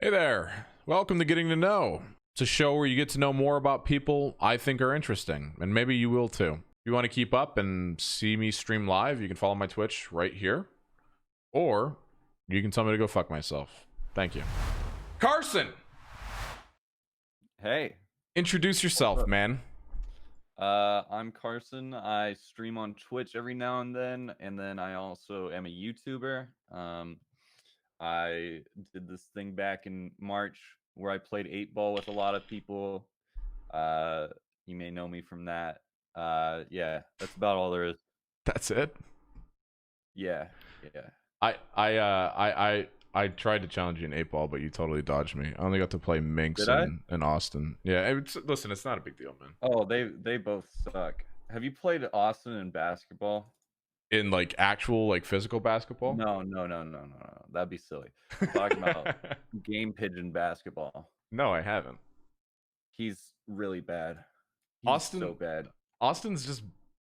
Hey there. Welcome to Getting to Know. It's a show where you get to know more about people I think are interesting, and maybe you will too. If you want to keep up and see me stream live, you can follow my Twitch right here, or you can tell me to go fuck myself. Thank you. Carson! Hey. Introduce yourself, man. I'm Carson. I stream on Twitch every now and then I also am a YouTuber. I did this thing back in March where I played 8-ball with a lot of people. You may know me from that. Yeah, that's about all there is. That's it? Yeah. I tried to challenge you in 8-ball, but you totally dodged me. I only got to play Minx and Austin. Yeah, listen, it's not a big deal, man. Oh, they both suck. Have you played Austin in basketball? In like actual like physical basketball? No. That'd be silly. I'm talking about game pigeon basketball. No, I haven't. He's really bad. He's so bad. Austin's just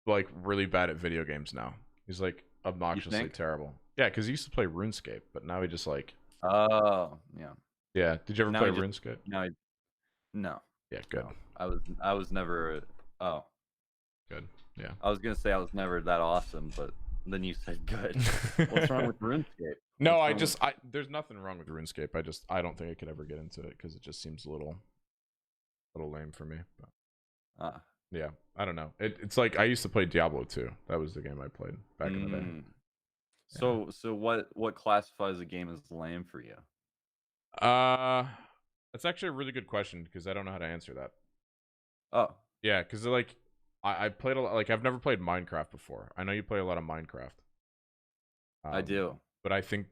like really bad at video games now. He's like obnoxiously terrible. Yeah, because he used to play RuneScape, but now he just like. Oh yeah. Yeah. Did you ever play RuneScape? No. Yeah, good. No. I was never. Oh. Good. Yeah. I was gonna say I was never that awesome, but then you said good. What's wrong with RuneScape? No, there's nothing wrong with RuneScape. I don't think I could ever get into it because it just seems a little lame for me. But, yeah, I don't know. It's like I used to play Diablo 2. That was the game I played back in the day. So what classifies a game as lame for you? That's actually a really good question because I don't know how to answer that. Oh. Yeah, because like I played a lot. Like I've never played Minecraft before. I know you play a lot of Minecraft. I do, but I think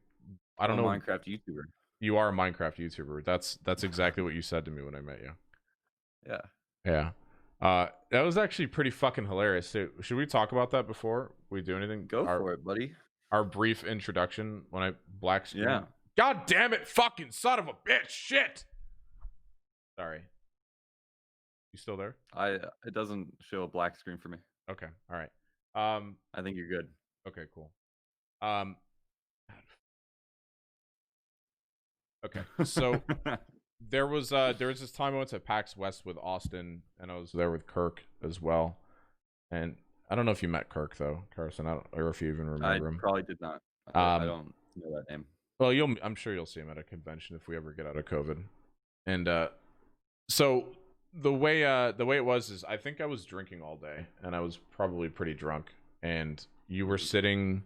I don't know. Minecraft YouTuber. You are a Minecraft YouTuber. That's exactly what you said to me when I met you. Yeah. Yeah. That was actually pretty fucking hilarious. So, should we talk about that before we do anything? Go for it, buddy. Our brief introduction when I black screen. Yeah. God damn it, fucking son of a bitch! Shit. Sorry. You still there? It doesn't show a black screen for me. Okay. All right. I think you're good. Okay. Cool. Okay. So there was this time I went to PAX West with Austin, and I was there with Kirk as well. And I don't know if you met Kirk though, Carson. Or if you even remember him. I probably did not. I don't know that name. Well, I'm sure you'll see him at a convention if we ever get out of COVID. And so the way it was is I think I was drinking all day, and I was probably pretty drunk. And you were sitting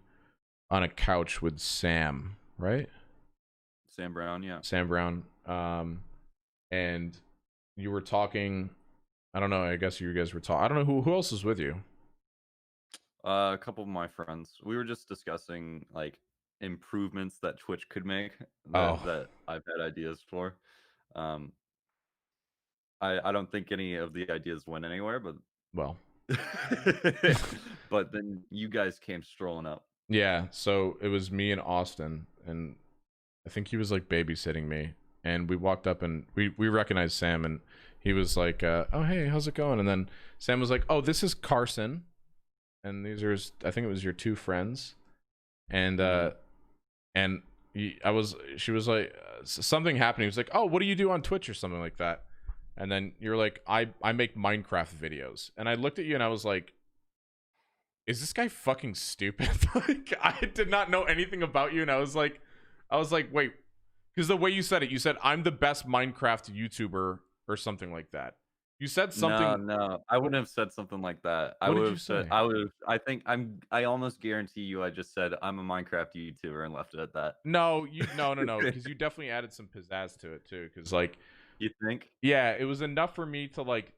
on a couch with Sam, right? Sam Brown, yeah. Sam Brown. And you were talking. I don't know. I guess you guys were talking. I don't know who else was with you. A couple of my friends. We were just discussing like improvements that Twitch could make that I've had ideas for. I don't think any of the ideas went anywhere, but well. But then you guys came strolling up. Yeah, so it was me and Austin, and I think he was like babysitting me, and we walked up and we recognized Sam, and he was like, oh hey, how's it going? And then Sam was like, oh, this is Carson, and these are I think it was your two friends. And she was like, something happened. He was like, oh, what do you do on Twitch or something like that? And then you're like, I make Minecraft videos. And I looked at you and I was like, is this guy fucking stupid? Like, I did not know anything about you. And I was like, wait, because the way you said it, you said, I'm the best Minecraft YouTuber or something like that. You said something. No, I wouldn't have said something like that. I would have said, I almost guarantee you I just said I'm a Minecraft YouTuber and left it at that. No, because you definitely added some pizzazz to it too. Because like, you think? Yeah, it was enough for me to like,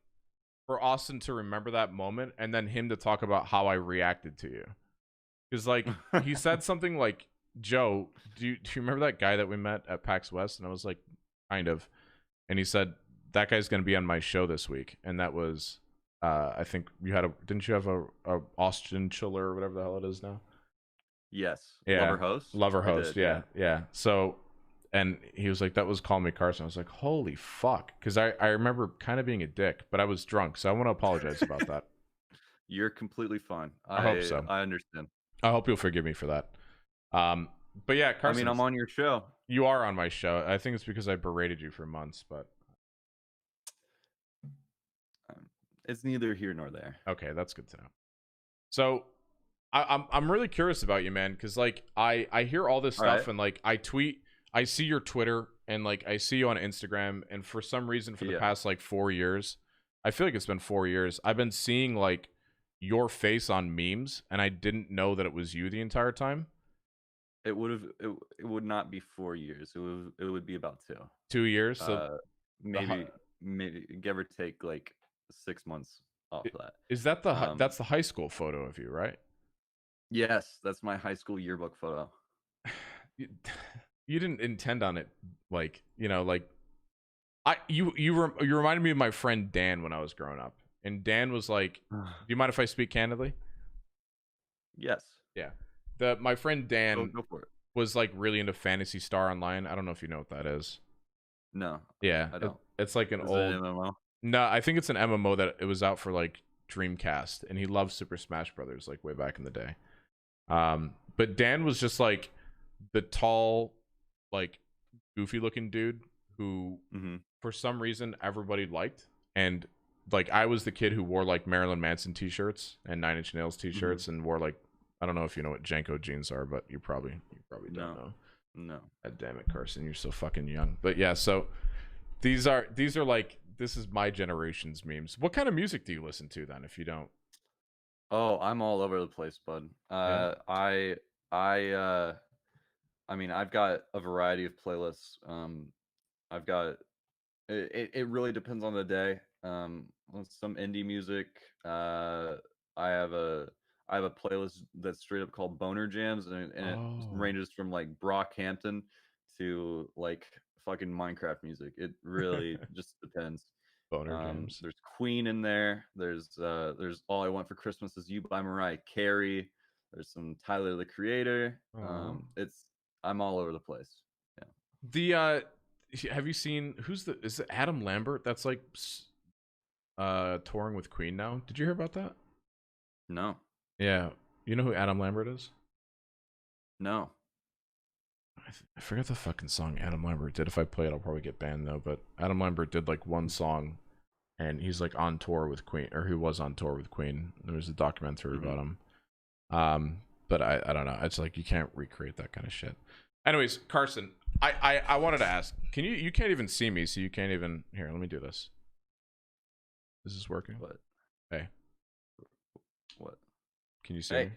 for Austin to remember that moment, and then him to talk about how I reacted to you. Because like he said something like, Joe, do you remember that guy that we met at PAX West? And I was like, kind of. And he said, that guy's going to be on my show this week. And that was, I think didn't you have a Austin Chiller or whatever the hell it is now? Yes. Yeah. Lover host. Yeah. So, and he was like, that was CallMeCarson. I was like, holy fuck. Because I remember kind of being a dick, but I was drunk. So I want to apologize about that. You're completely fine. I hope so. I understand. I hope you'll forgive me for that. But yeah, Carson. I mean, I'm on your show. You are on my show. I think it's because I berated you for months, but It's neither here nor there. okay, that's good to know. So I'm really curious about you, man, because like I hear all this All stuff right. and like I tweet, I see your Twitter and like I see you on Instagram, and for some reason for the Yeah. past like 4 years, I feel like it's been 4 years. I've been seeing like your face on memes, and I didn't know that it was you the entire time. It would have. It would not be 4 years. It would be about 2. 2 years, so Uh, the maybe give or take like 6 months off that. is that that's the high school photo of you, right? Yes, that's my high school yearbook photo. you, you didn't intend on it, like like you reminded me of my friend Dan when I was growing up, and Dan was like, "Do you mind if I speak candidly?" Yes. Yeah, my friend Dan Go for it. was like really into Fantasy Star Online. I don't know if you know what that is. No, Yeah, I don't. it's like an Is it old. an MMO? No, I think it's an MMO that it was out for like Dreamcast, and he loved Super Smash Brothers like way back in the day. But Dan was just like the tall, like goofy looking dude who for some reason everybody liked, and like I was the kid who wore like Marilyn Manson t-shirts and Nine Inch Nails t-shirts and wore like, I don't know if you know what Janko jeans are, but you probably don't know. No. God damn it, Carson, you're so fucking young. But yeah, so these are like, this is my generation's memes. What kind of music do you listen to then, if you don't? Oh, I'm all over the place, bud. Yeah. I mean, I've got a variety of playlists. I've got it really depends on the day. With some indie music. I have a playlist that's straight up called Boner Jams, and it Oh, ranges from like Brockhampton to like fucking Minecraft music. It really just depends. boner jams. There's Queen in there. There's All I Want for Christmas Is You by Mariah Carey. There's some Tyler the Creator. Oh. I'm all over the place. Yeah. The have you seen is it Adam Lambert that's like touring with Queen now? Did you hear about that? No. Yeah. You know who Adam Lambert is? No. I forget the fucking song Adam Lambert did. If I play it, I'll probably get banned though. But Adam Lambert did like one song, and he's like on tour with Queen, or he was on tour with Queen. There was a documentary about him. But I don't know. It's like you can't recreate that kind of shit. Anyways, Carson, I wanted to ask. Can you can't even see me, so you can't even here. Let me do this. Is this working? What? Hey. What? Can you see me?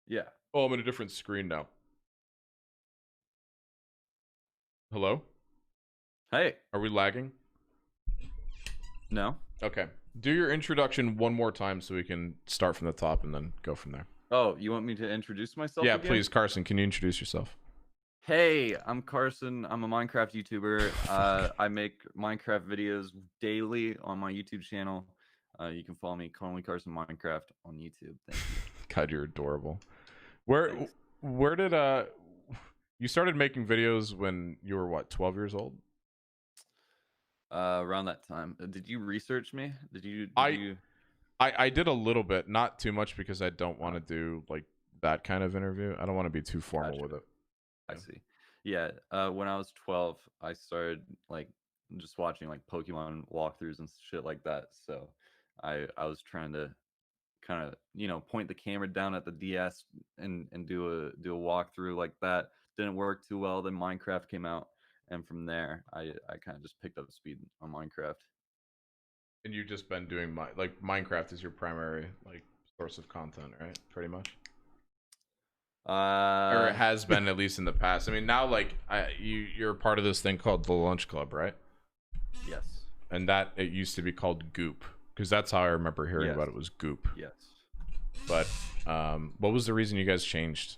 Yeah. Oh, I'm in a different screen now. Hello? Hey. Are we lagging? No. Okay. Do your introduction one more time so we can start from the top and then go from there. Oh, you want me to introduce myself? Yeah, again? please, Carson. Can you introduce yourself? Hey, I'm Carson. I'm a Minecraft YouTuber. I make Minecraft videos daily on my YouTube channel. You can follow me, CallMeCarson Minecraft on YouTube. Thank you. God, you're adorable. Where did you started making videos when you were what, 12 years old? Around that time. Did you research me? I did a little bit, not too much, because I don't want to do like that kind of interview. I don't want to be too formal with it. I see. Yeah. When I was 12, I started like just watching like Pokemon walkthroughs and shit like that. So I was trying to kind of point the camera down at the DS and do a walkthrough like that. Didn't work too well. Then Minecraft came out, and from there I kind of just picked up speed on Minecraft. And you've just been doing like Minecraft is your primary like source of content, right? Pretty much. Or it has been, at least in the past. I mean, now like you're part of this thing called the Lunch Club, right? Yes. And that it used to be called Goop, because that's how I remember hearing about it, was Goop. Yes. But what was the reason you guys changed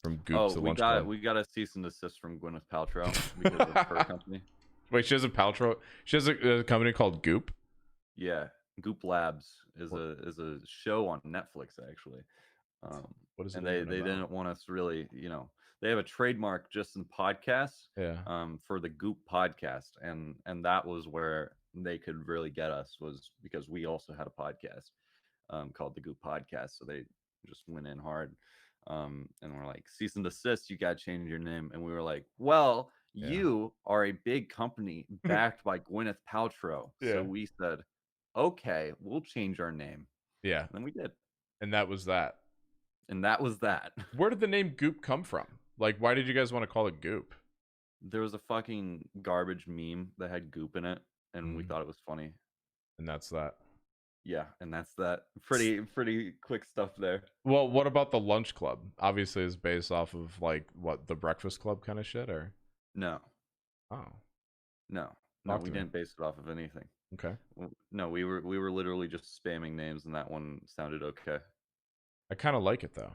from Goop to Lunch Club? We got a cease and desist from Gwyneth Paltrow because of her company. Wait, she has a Paltrow? She has a company called Goop? Yeah, Goop Labs is a show on Netflix actually. What is it? And they didn't want us really, they have a trademark just in podcasts. Yeah. For the Goop podcast, and that was where they could really get us, was because we also had a podcast called the Goop Podcast. So they just went in hard. And we're like, cease and desist, you gotta change your name. And we were like, well, Yeah. you are a big company backed by Gwyneth Paltrow. So Yeah. we said, okay, we'll change our name. Yeah. And then we did. And that was that. And that was that. Where did the name Goop come from? Like, why did you guys want to call it Goop? There was a fucking garbage meme that had goop in it, and we Mm. thought it was funny. And that's that. Yeah, and that's that. Pretty quick stuff there. Well, what about the Lunch Club? Obviously, it's based off of like what the Breakfast Club kind of shit, or No, oh, no, talk we to me. didn't base it off of anything. Okay, No, we were literally just spamming names, and that one sounded okay. I kind of like it though.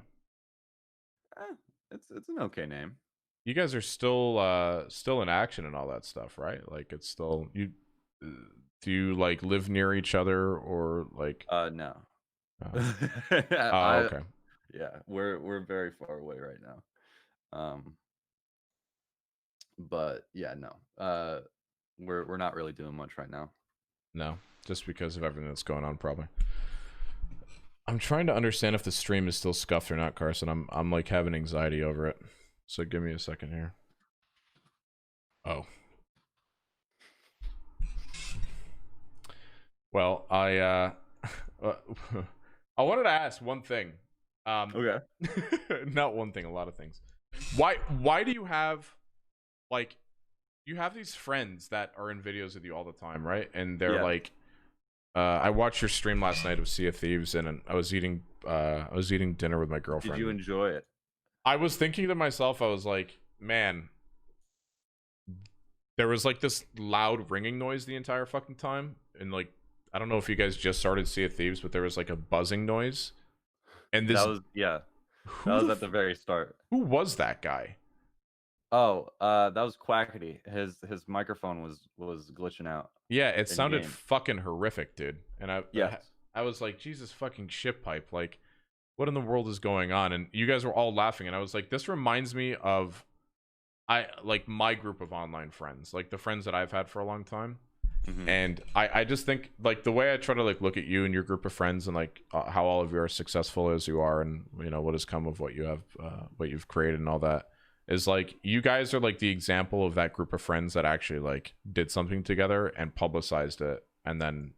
It's an okay name. You guys are still in action and all that stuff, right? Like it's still you. Do you like live near each other or like? No. Oh, okay. Yeah, we're very far away right now. But yeah, no. We're not really doing much right now. No, just because of everything that's going on, probably. I'm trying to understand if the stream is still scuffed or not, Carson. I'm like having anxiety over it. So give me a second here. Oh. Well, I wanted to ask one thing. Okay. Not one thing, a lot of things. Why do you have like you have these friends that are in videos with you all the time, right? And they're like I watched your stream last night of Sea of Thieves and I was eating dinner with my girlfriend. Did you enjoy it? I was thinking to myself, I was like, man, there was like this loud ringing noise the entire fucking time. And like, I don't know if you guys just started Sea of Thieves, but there was like a buzzing noise. And this That was at the very start. Who was that guy? Oh, that was Quackity. His microphone was glitching out. Yeah, it sounded fucking horrific, dude. And I was like, Jesus fucking shit pipe. Like, what in the world is going on? And you guys were all laughing, and I was like, this reminds me of my group of online friends, like the friends that I've had for a long time. Mm-hmm. And I just think like the way I try to like look at you and your group of friends and like how all of you are successful as you are, and you know what has come of what you have, what you've created and all that, is like you guys are like the example of that group of friends that actually like did something together and publicized it, and then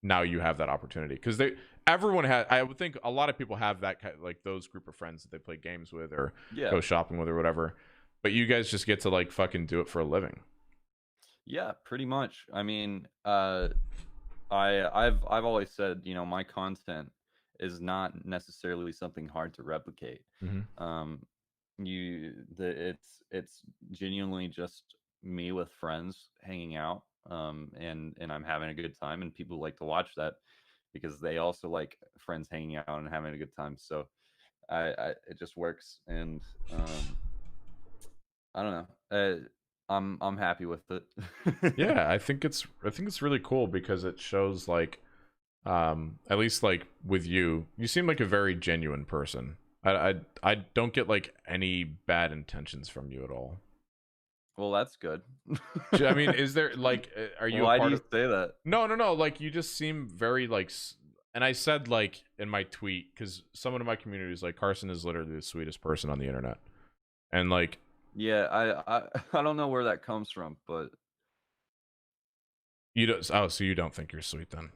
now you have that opportunity because everyone had. I would think a lot of people have that kind, like those group of friends that they play games with or go shopping with or whatever, but you guys just get to like fucking do it for a living. Yeah, pretty much. I mean, I've always said, you know, my content is not necessarily something hard to replicate. Mm-hmm. It's genuinely just me with friends hanging out, and I'm having a good time, and people like to watch that because they also like friends hanging out and having a good time. So it just works, and I don't know. I'm happy with it. Yeah, I think it's really cool because it shows like at least like with you seem like a very genuine person. I don't get like any bad intentions from you at all. Well, that's good. I mean, is there like are you why do you say that? No, like you just seem very like, and I said like in my tweet because someone in my community is like, Carson is literally the sweetest person on the internet, and like yeah, I don't know where that comes from, but you don't. Oh, so you don't think you're sweet then?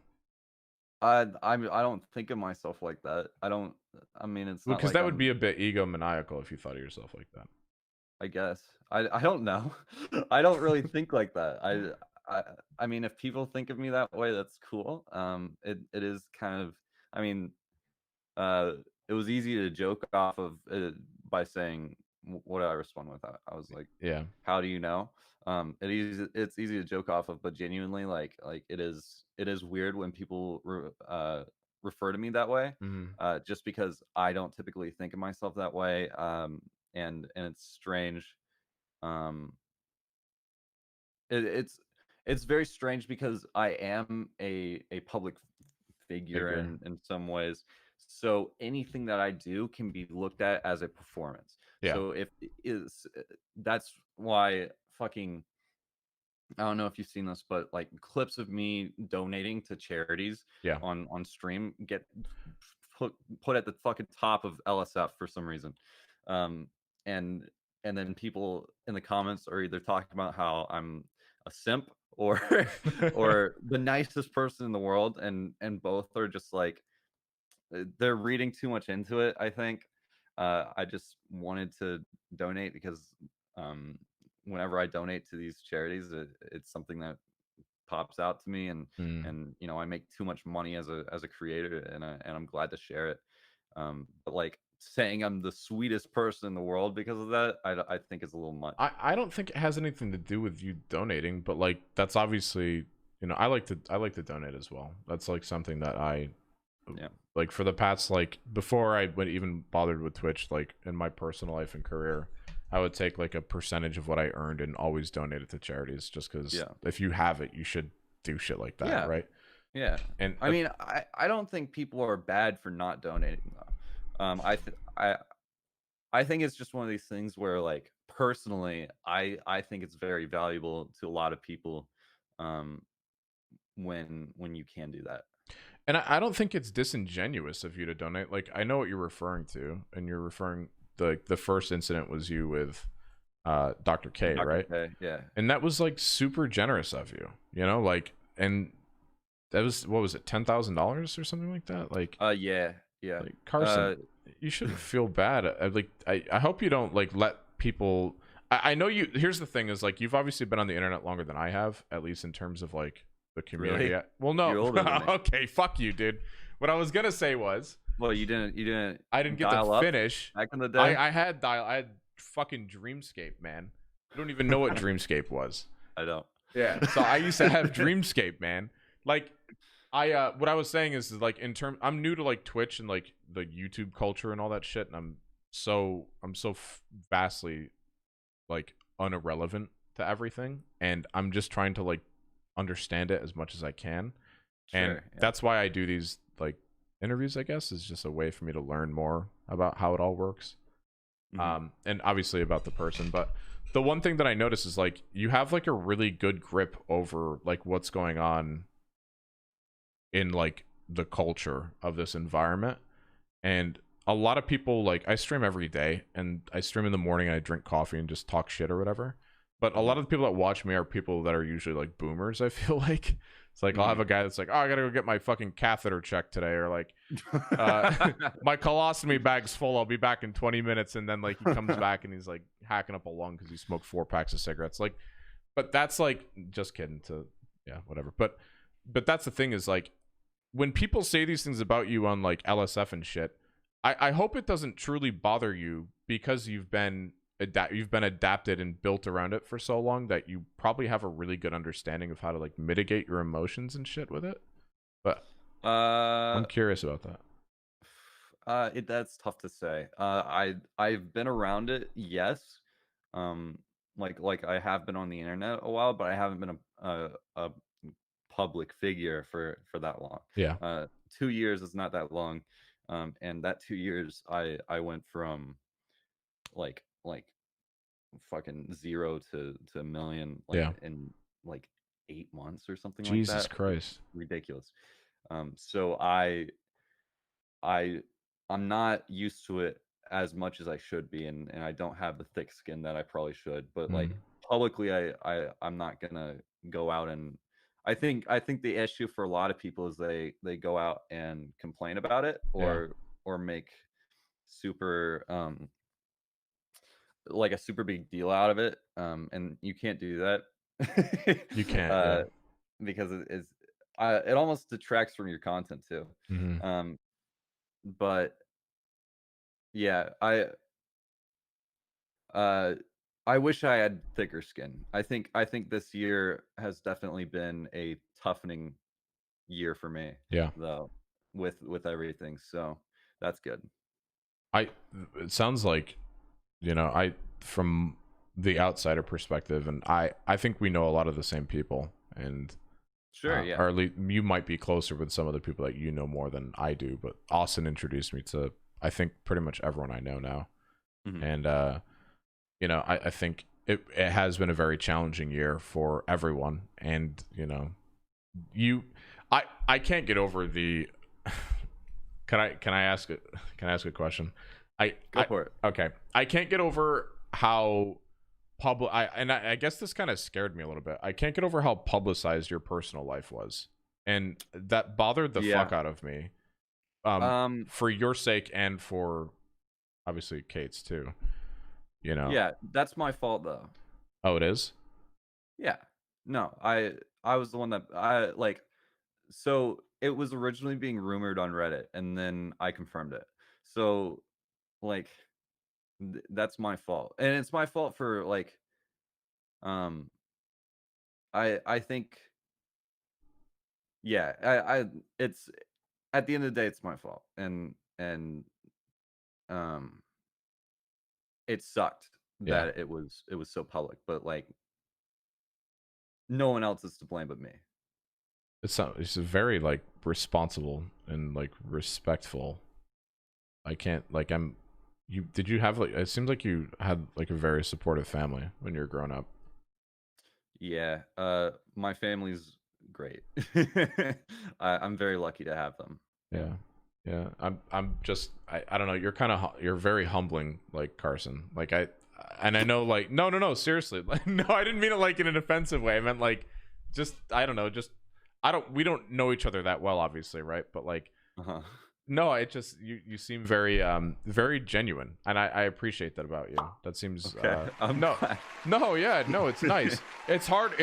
I don't think of myself like that. I mean, it's not because like that would be a bit egomaniacal if you thought of yourself like that. I guess I don't know. I don't really think like that. I mean, if people think of me that way, that's cool. It is kind of. I mean, it was easy to joke off of by saying, what did I respond with? I was like, yeah, how do you know? It's easy to joke off of, but genuinely, like it is weird when people refer to me that way, just because I don't typically think of myself that way, and it's strange. It's very strange because I am a public figure in some ways. So anything that I do can be looked at as a performance. Yeah. So that's why fucking, I don't know if you've seen this, but like clips of me donating to charities on stream get put at the fucking top of LSF for some reason. Um, and and then people in the comments are either talking about how I'm a simp or or the nicest person in the world, and both are just like they're reading too much into it, I think. I just wanted to donate because um, whenever I donate to these charities, it's something that pops out to me, Mm. and I make too much money as a creator, and I'm glad to share it. But like saying I'm the sweetest person in the world because of that, I think is a little much. I don't think it has anything to do with you donating, but like that's obviously, I like to donate as well. That's like something that I Yeah. like for the past, like before I would even bothered with Twitch, like in my personal life and career, I would take like a percentage of what I earned and always donate it to charities, just because Yeah. if you have it, you should do shit like that, Yeah. right? Yeah. And I mean, I don't think people are bad for not donating though. I think it's just one of these things where, like, personally, I think it's very valuable to a lot of people, um, when you can do that. I don't think it's disingenuous of you to donate. Like I know what you're referring to, and you're referring the first incident was you with Dr. K, Dr. right? K, yeah. And that was like super generous of you, like, and that was, what was it, $10,000 or something like that? Like Yeah, yeah. like Carson, you shouldn't feel bad. I hope you don't like let people. I know you. Here's the thing: is like you've obviously been on the internet longer than I have, at least in terms of like the community. Really? Well, no. You're older than me. Okay, fuck you, dude. What I was gonna say was, Well, you didn't I didn't get dial to up finish. back in the day? I had fucking Dreamscape, man. You don't even know what Dreamscape was. I don't. Yeah. So I used to have Dreamscape, man. Like what I was saying is like I'm new to like Twitch and like the YouTube culture and all that shit, and I'm so vastly like unirrelevant to everything, and I'm just trying to like understand it as much as I can. Sure, And yeah. that's why I do these like interviews, I guess, is just a way for me to learn more about how it all works. And obviously about the person, but the one thing that I notice is like you have like a really good grip over like what's going on in like the culture of this environment. And a lot of people, like, I stream every day, and I stream in the morning and I drink coffee and just talk shit or whatever, but a lot of the people that watch me are people that are usually like boomers. I feel like it's like I'll have a guy that's like, oh, I gotta go get my fucking catheter checked today, or like my colostomy bag's full, I'll be back in 20 minutes, and then like he comes back and he's like hacking up a lung because he smoked 4 packs of cigarettes. Like, but that's like, just kidding, to yeah, whatever. But that's the thing, is like when people say these things about you on like LSF and shit, I hope it doesn't truly bother you, because you've been adapted and built around it for so long that you probably have a really good understanding of how to like mitigate your emotions and shit with it. But I'm curious about that. That's tough to say. I've been around it, yes. Like I have been on the internet a while, but I haven't been a public figure for that long. Yeah. 2 years is not that long. And that 2 years, I went from like fucking 0 to a million, like Yeah. in like 8 months or something like Jesus that. Christ. Ridiculous. So I'm not used to it as much as I should be, and I don't have the thick skin that I probably should. But like publicly, I'm not gonna go out and I think the issue for a lot of people is they go out and complain about it, or make super like a super big deal out of it. And you can't do that. You can't. Because it almost detracts from your content too. But yeah, I wish I had thicker skin. I think this year has definitely been a toughening year for me. Yeah. Though, with everything, so that's good. It sounds like, I, from the outsider perspective, and I think we know a lot of the same people, and sure, yeah, or at least you might be closer with some of the people that you know more than I do. But Austin introduced me to, I think, pretty much everyone I know now. And I think it has been a very challenging year for everyone, and I can't get over the can I ask a question? Go for it. Okay. I can't get over how I guess this kind of scared me a little bit. I can't get over how publicized your personal life was, and that bothered the Yeah. fuck out of me. Um. For your sake and for obviously Kate's too. You know. Yeah, that's my fault though. Oh, it is. Yeah. No, I was the one that I like. So it was originally being rumored on Reddit, and then I confirmed it. So like that's my fault, and it's my fault for like um I think yeah I it's at the end of the day it's my fault, and um it sucked Yeah. that it was so public, but like no one else is to blame but me. It's a very like responsible and like respectful. I can't like I'm. You did you have like it seems like you had like a very supportive family when you were growing up. Yeah, my family's great. I'm very lucky to have them. Yeah. Yeah. Yeah. I'm just I don't know, you're kind of you're very humbling like Carson. Like I know like no seriously. Like no, I didn't mean it like in an offensive way. I meant like just I don't know, just I don't we don't know each other that well obviously, right? But like Uh-huh. no, it just you seem very very genuine and I appreciate that about you. That seems Okay. I'm no. glad. No, yeah, no, it's nice. It's hard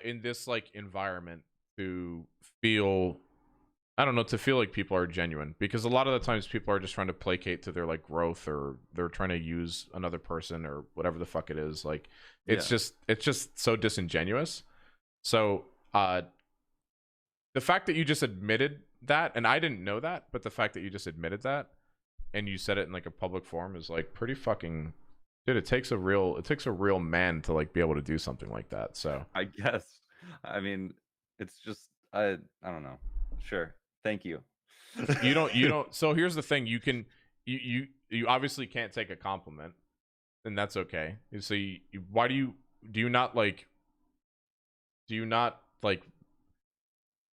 in this like environment to feel I don't know, to feel like people are genuine because a lot of the times people are just trying to placate to their like growth or they're trying to use another person or whatever the fuck it is. Like Yeah. it's just so disingenuous. So the fact that you just admitted that, and I didn't know that, but the fact that you just admitted that and you said it in like a public forum is like pretty fucking dude, it takes a real man to like be able to do something like that. So I guess. I mean, it's just I don't know. Sure. Thank you. you don't so here's the thing, you obviously can't take a compliment, and that's okay. So why do you not like do you not like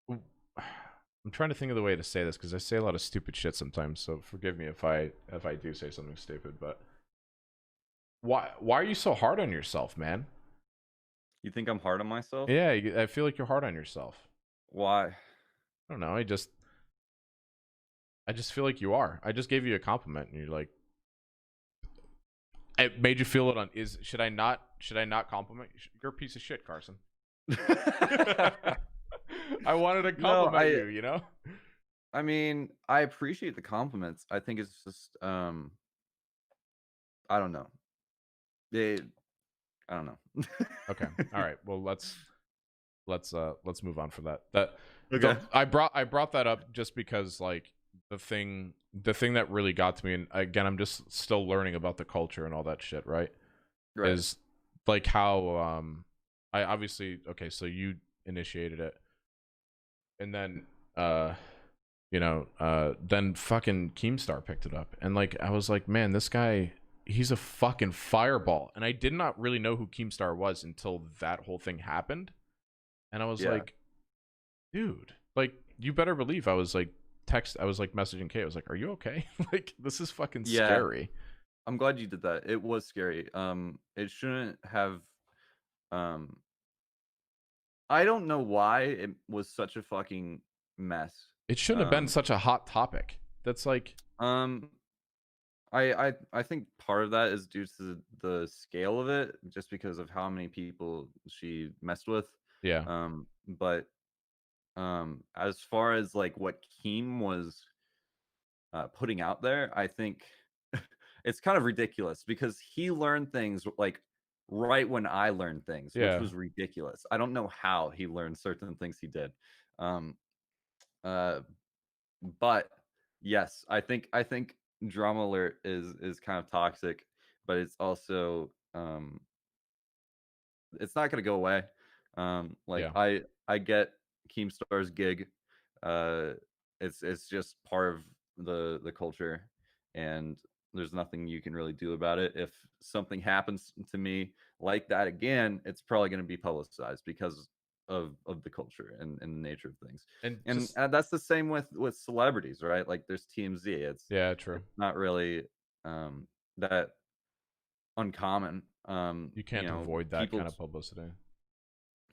I'm trying to think of the way to say this because I say a lot of stupid shit sometimes, so forgive me if I do say something stupid, but why are you so hard on yourself, man? You think I'm hard on myself? Yeah, I feel like you're hard on yourself. Why? I don't know. I just feel like you are. I just gave you a compliment, and you're like, it made you feel it on. Is should I not compliment you? You're a piece of shit, Carson. I wanted to No, compliment you. You know. I mean, I appreciate the compliments. I think it's just I don't know. They I don't know. Okay. All right. Well, let's move on for that. That Okay. I brought that up just because like the thing that really got to me, and again I'm just still learning about the culture and all that shit, right? Right. Is like how I obviously okay, so you initiated it, and then then fucking Keemstar picked it up, and like I was like, man, this guy, he's a fucking fireball, and I did not really know who Keemstar was until that whole thing happened, and I was Yeah. like, dude, like you better believe I was like messaging Kate, I was like, are you okay? Like this is fucking Yeah. scary. I'm glad you did that. It was scary. It shouldn't have um I don't know why it was such a fucking mess. It shouldn't have been such a hot topic. That's like Um I think part of that is due to the scale of it, just because of how many people she messed with. yeah. But as far as like what Keem was putting out there, I think it's kind of ridiculous because he learned things like right when I learned things, which Yeah. was ridiculous. I don't know how he learned certain things he did. Um, uh, but yes, I think drama alert is kind of toxic, but it's also it's not going to go away. Like Yeah. I get Keemstar's gig. Uh, it's just part of the culture, and there's nothing you can really do about it. If something happens to me like that again, it's probably going to be publicized because of the culture and the nature of things. And And just that's the same with celebrities, right? Like there's TMZ. yeah, true. It's not really that uncommon. You can't avoid that kind People, of publicity.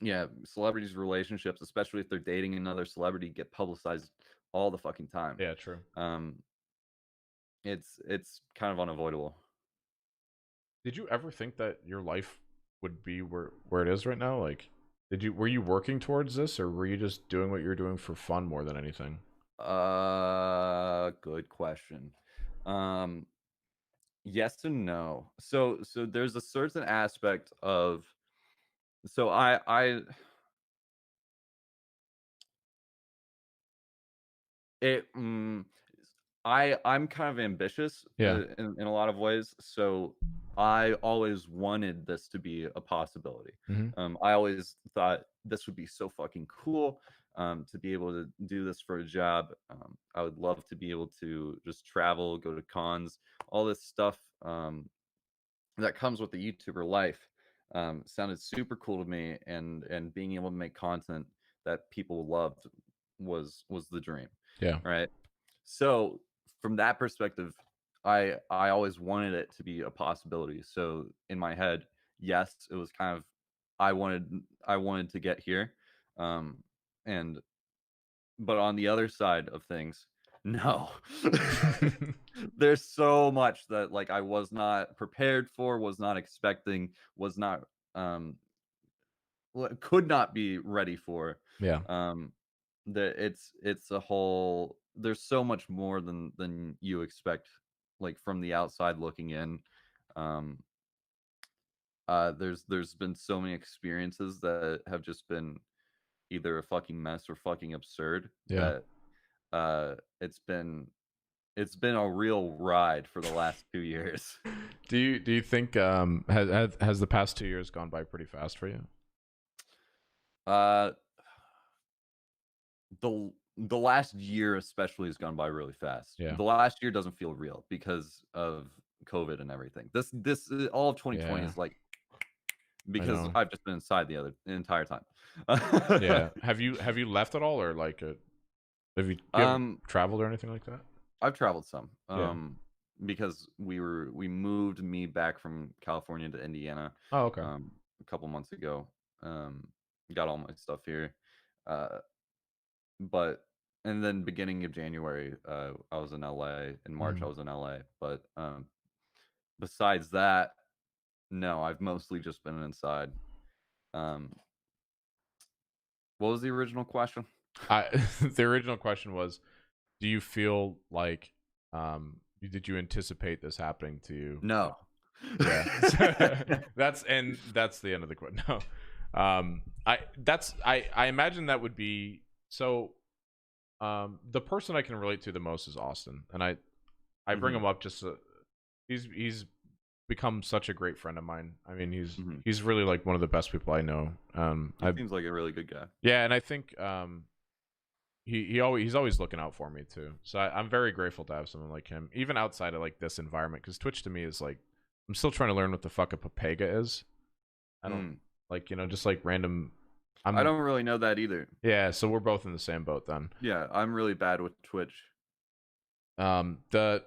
yeah, celebrities' relationships, especially if they're dating another celebrity, get publicized all the fucking time. Yeah, true. Um, it's kind of unavoidable. Did you ever think that your life would be where it is right now? Like, were you working towards this, or were you just doing what you're doing for fun more than anything? Good question. Um, yes and no. So there's a certain aspect of so I it I'm kind of ambitious Yeah. in a lot of ways. So I always wanted this to be a possibility. Mm-hmm. I always thought this would be so fucking cool to be able to do this for a job. I would love to be able to just travel, go to cons, all this stuff that comes with the YouTuber life. Sounded super cool to me, and being able to make content that people loved was the dream, Yeah. right? So from that perspective, I always wanted it to be a possibility. So in my head, yes, it was kind of I wanted to get here, um, and but on the other side of things, no. There's so much that like I was not prepared for, was not expecting, was not um could not be ready for. Yeah. Um that it's a whole there's so much more than you expect like from the outside looking in. Um there's been so many experiences that have just been either a fucking mess or fucking absurd Yeah. that uh it's been it's been a real ride for the last 2 years. Do you think has the past 2 years gone by pretty fast for you? Uh, the last year especially has gone by really fast. Yeah. The last year doesn't feel real because of COVID and everything. This all of 2020 Yeah. is like I because know. I've just been inside the entire time. Yeah. Have you left at all, or like have you um, traveled or anything like that? I've traveled some. Yeah. Because we moved me back from California to Indiana, Oh, okay. a couple months ago. Um, got all my stuff here. Uh, but and then beginning of January, I was in LA. In March, Mm. I was in LA. But besides that, no, I've mostly just been inside. Um, what was the original question? The original question was, do you feel like did you anticipate this happening to you? No. Yeah. that's the end of the question. No. I imagine that would be so. The person I can relate to the most is Austin, and I bring Mhm, him up just he's become such a great friend of mine. I mean, mhm. he's really like one of the best people I know. He seems like a really good guy. Yeah, and I think he's always looking out for me too. So I'm very grateful to have someone like him, even outside of like this environment, because Twitch to me is like I'm still trying to learn what the fuck a papega is. I don't Mm. like just like random. I don't really know that either. Yeah, so we're both in the same boat then. Yeah, I'm really bad with Twitch. The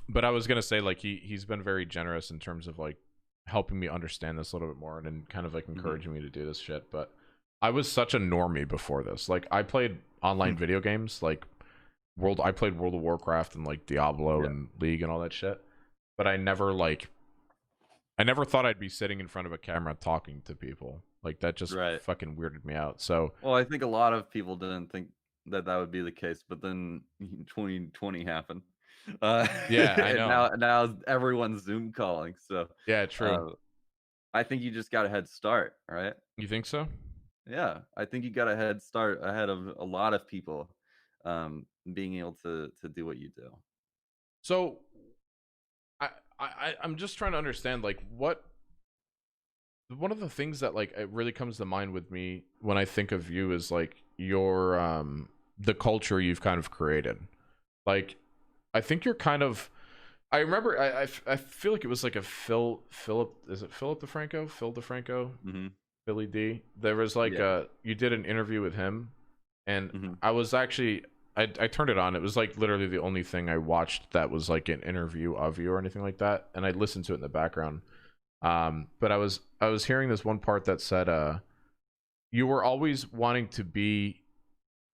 but I was gonna say like he's been very generous in terms of like helping me understand this a little bit more and then kind of like encouraging me to do this shit. But I was such a normie before this. Like I played online video games like I played World of Warcraft and like Diablo Yeah. and League and all that shit. But I never thought I'd be sitting in front of a camera talking to people. Like that just Right. fucking weirded me out. So Well, I think a lot of people didn't think that that would be the case, but then 2020 happened. yeah, I And know. now everyone's Zoom calling. So Yeah, true. uh, I think you just got a head start, right? You think so? Yeah, I think you got a head start ahead of a lot of people being able to do what you do. So I'm just trying to understand like what one of the things that like it really comes to mind with me when I think of you is like your the culture you've kind of created. Like I think you're kind of I remember I feel like it was like a Philip DeFranco? Phil DeFranco? Hmm. Billy D. There was like Yeah. you did an interview with him, and Hmm. I was actually I turned it on. It was like literally the only thing I watched that was like an interview of you or anything like that, and I listened to it in the background. But I was hearing this one part that said you were always wanting to be,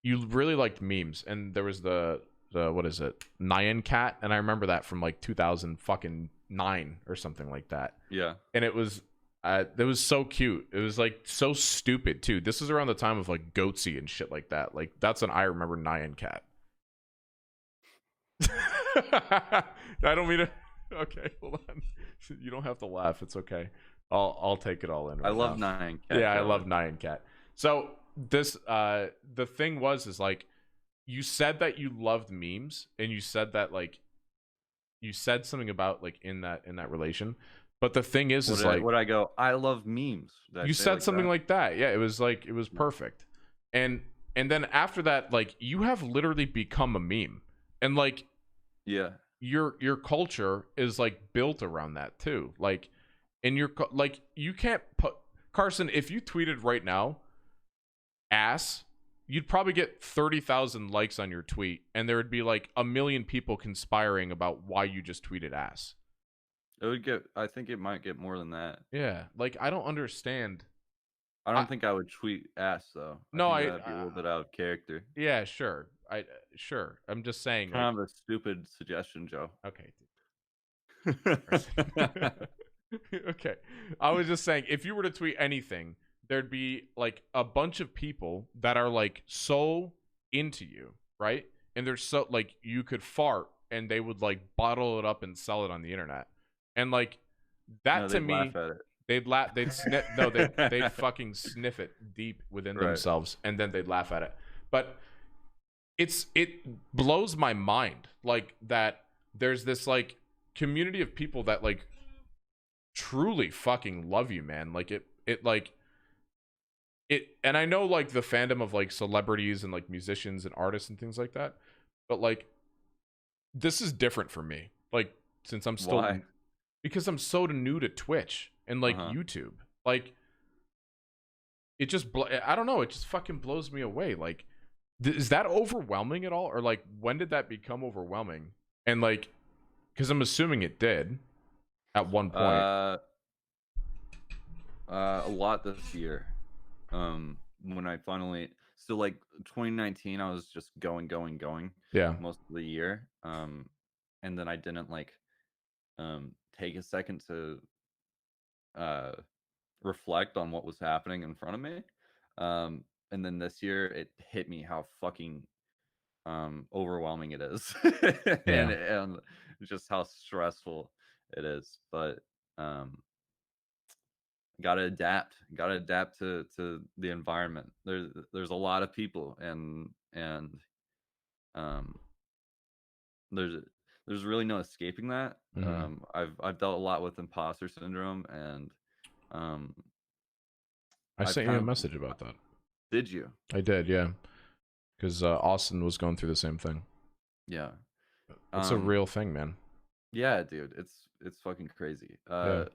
you really liked memes, and there was the what is it, Nyan Cat, and I remember that from like 2000 fucking 9 or something like that, Yeah. and it was so cute. It was like so stupid too. This is around the time of like Goatsy and shit like that. Like that's when I remember Nyan Cat. I don't mean to. Okay, hold on. You don't have to laugh. It's okay. I'll take it all in I right love now. Nine Cat Yeah, I Joe. love Nyan Cat. So this the thing was is like you said that you loved memes and you said that like you said something about like in that relation. But the thing is like Would I go? I love memes. Did I you say said like something that? like that. Yeah, it was Yeah. perfect. And then after that, like you have literally become a meme. And like Yeah. your culture is like built around that too. Like in your like you can't put Carson, if you tweeted right now, ass, you'd probably get 30,000 likes on your tweet and there would be like a million people conspiring about why you just tweeted ass. It would get. I think it might get more than that. Yeah, like I don't understand. I I don't think I would tweet ass though. I no, think that'd be a little bit out of character. yeah, sure. I sure. I'm just saying like Kind of a stupid suggestion, Joe. okay, okay. I was just saying, if you were to tweet anything, there'd be like a bunch of people that are like so into you, right? And they're so like you could fart and they would like bottle it up and sell it on the internet. And like that No, to they'd me, laugh at they'd sniff no, they'd it. fucking sniff it deep within Right. themselves and then they'd laugh at it. But it blows my mind like that there's this like community of people that like truly fucking love you, man. Like it like it, and I know like the fandom of like celebrities and like musicians and artists and things like that, but like this is different for me. Like since I'm still Why? because I'm so new to Twitch and like Uh-huh. YouTube, like it just I don't know, it just fucking blows me away. Like is that overwhelming at all, or like when did that become overwhelming? And like because I'm assuming it did at one point. Uh, a lot this year. When I finally, so like 2019, I was just going Yeah. most of the year. And then I didn't like take a second to uh reflect on what was happening in front of me. Um, and then this year it hit me how fucking overwhelming it is, Yeah. and just how stressful it is. But um gotta adapt to the environment. There's a lot of people, and um there's there's really no escaping that. Hmm. I've dealt a lot with imposter syndrome, and um I I've sent you kind a of message about that. did you? I did, yeah, because Austin was going through the same thing. Yeah. It's a um real thing, man. yeah, dude, it's fucking crazy. Yeah.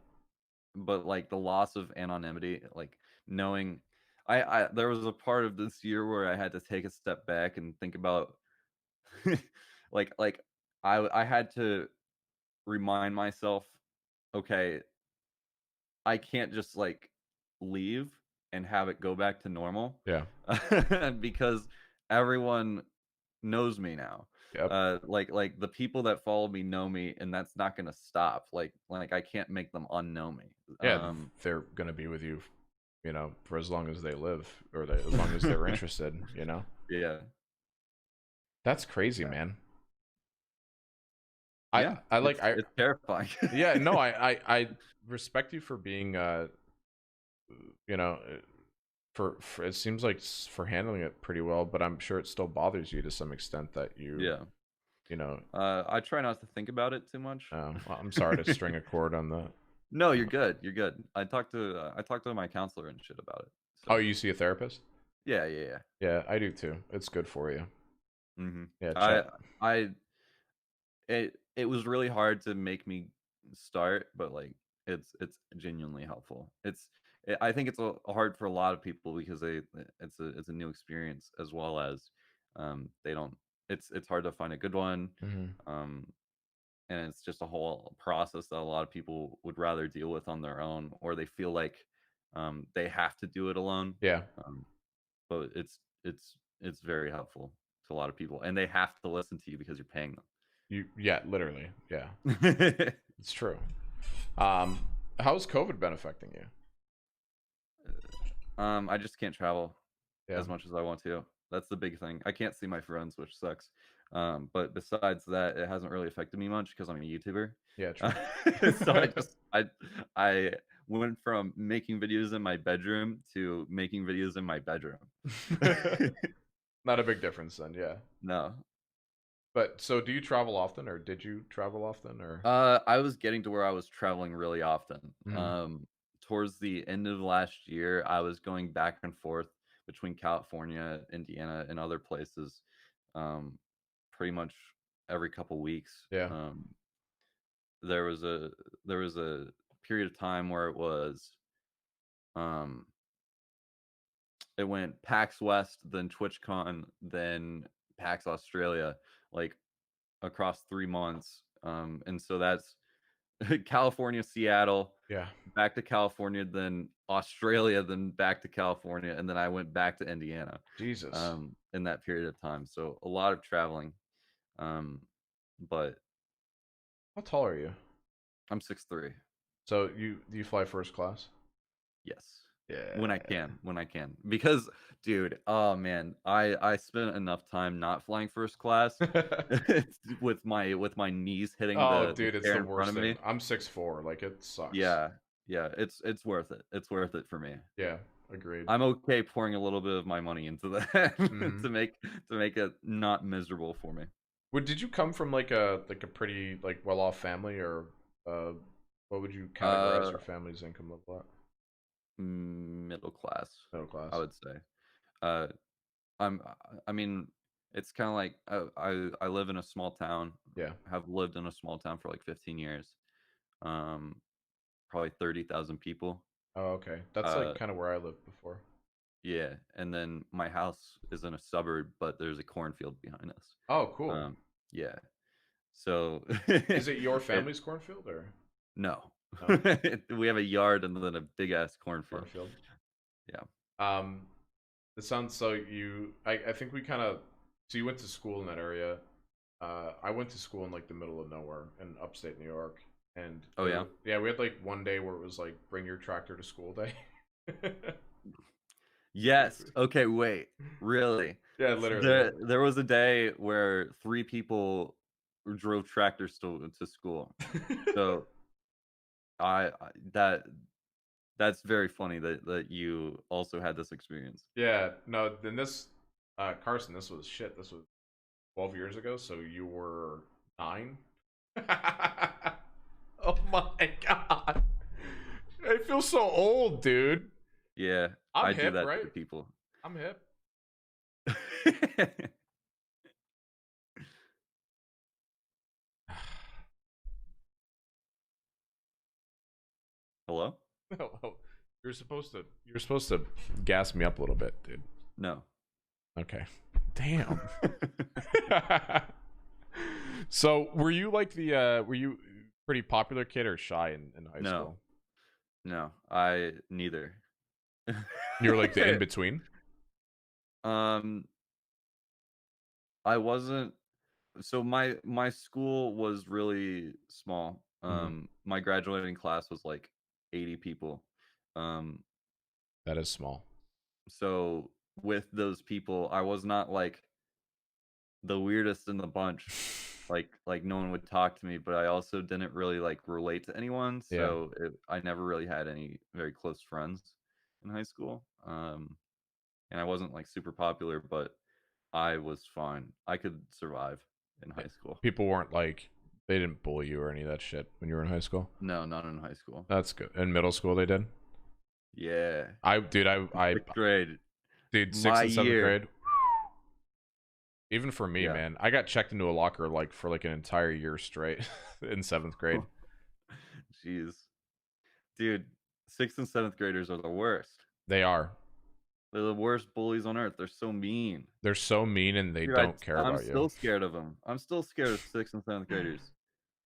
But like the loss of anonymity, like knowing, I there was a part of this year where I had to take a step back and think about like I had to remind myself, okay, I can't just like leave and have it go back to normal, Yeah. because everyone knows me now. Yep. Like the people that follow me know me, and that's not gonna stop. Like I can't make them unknow me. Yeah, they're gonna be with you, for as long as they live, or as long as they're interested. Yeah, That's crazy, yeah, man. I yeah. I like I It's terrifying. yeah, no, I respect you for being you know for it seems like for handling it pretty well, but I'm sure it still bothers you to some extent that Yeah. you know I try not to think about it too much. well, I'm sorry to string a chord on the No, on you're the good. You're good. I talked to my counselor and shit about it. Oh, So you see a therapist? yeah, yeah, yeah. Yeah, I do too. It's good for you. Hmm. Yeah, I chat. I it was really hard to make me start, but like it's genuinely helpful. I think it's hard for a lot of people because it's a new experience as well as they don't it's hard to find a good one. Hmm. Um, and it's just a whole process that a lot of people would rather deal with on their own, or they feel like they have to do it alone. Yeah. Um, but it's very helpful to a lot of people, and they have to listen to you because you're paying Yeah, literally. Yeah, them. it's true. Um, how's COVID been affecting you? I just can't travel Yeah. as much as I want to. That's the big thing. I can't see my friends, which sucks. But besides that, it hasn't really affected me much because I'm a YouTuber. Yeah, Uh, true. so I went from making videos in my bedroom to making videos in my bedroom. Not a big difference then, yeah. No. But so do you travel often, or did you travel often, or? I was getting to where I was traveling really often. Mhm. Towards the end of last year, I was going back and forth between California, Indiana, and other places, um, pretty much every couple weeks. Yeah. There was a there was a period of time where um, it went PAX West, then TwitchCon, then PAX Australia, like across 3 months. And so that's California, Seattle, Yeah. back to California, then Australia, then back to California, and then I went back to Indiana Jesus. in that period of time. So a lot of traveling. Um, but How tall are you? I'm 6'3". So do you fly first class? Yes. Yeah. When I can. Because dude, oh man, I spent enough time not flying first class with my knees hitting Oh, the dude, it's chair the in front worst of thing. me. I'm 6'4", like it sucks. Yeah. Yeah, it's worth it. It's worth it for me. Yeah, agreed. I'm okay pouring a little bit of my money into that Hmm. to make it not miserable for me. Did you come from like a pretty like well-off family, or uh what would you categorize Uh, your family's income level at? Middle class, Middle I class. would say. Uh, I mean, it's kind of like I live in a small town. Yeah. Have lived in a small town for like 15 years. Um, Probably 30,000 people. Oh, okay. That's like Uh, kind of where I lived before. yeah, and then my house is in a suburb, but there's a cornfield behind us. Oh, cool. Um, yeah, so Is it your it family's cornfield, or no, no we have a yard and then a big ass cornfield. cornfield? Yeah. Um, it sounds so I think we kind of, so you went to school in that area. I went to school in like the middle of nowhere in upstate New York, and Oh yeah. yeah, we had like one day where it was like bring your tractor to school day. Yes. Okay. Wait. Really? Yeah, literally. There was a day where 3 people drove tractors to school. So that that's very funny that you also had this experience. Yeah, no, then this Carson, this was shit. This was 12 years ago, so you were 9. Oh my god. I feel so old, dude. Yeah, I'm I do hip, that to right? people. I'm hip. Hello? You're supposed to gas me up a little bit, dude. No. Okay. Damn. So, were you pretty popular kid or shy in high No. school? No. I neither. You were like the in between? um I wasn't. So my school was really small. Mhm. My graduating class was like 80 people. Um, That is small. so with those people, I was not like the weirdest in the bunch. Like no one would talk to me, but I also didn't really like relate to anyone. Yeah. So I never really had any very close friends in high school. And I wasn't like super popular, but I was fine. I could survive in Yeah. high school. People weren't like, they didn't bully you or any of that shit when you were in high school. No, not in high school. That's good. In middle school, they did. Yeah. I Sixth grade. dude, My sixth and seventh year. grade. Even for me, Yeah. man, I got checked into a locker like for like an entire year straight in seventh grade. Jeez. Dude. 6th and 7th graders are the worst. They are. They're the worst bullies on earth. They're so mean. They're so mean and they Dude, don't care I'm about you. still scared of them. I'm still scared of 6th and 7th graders.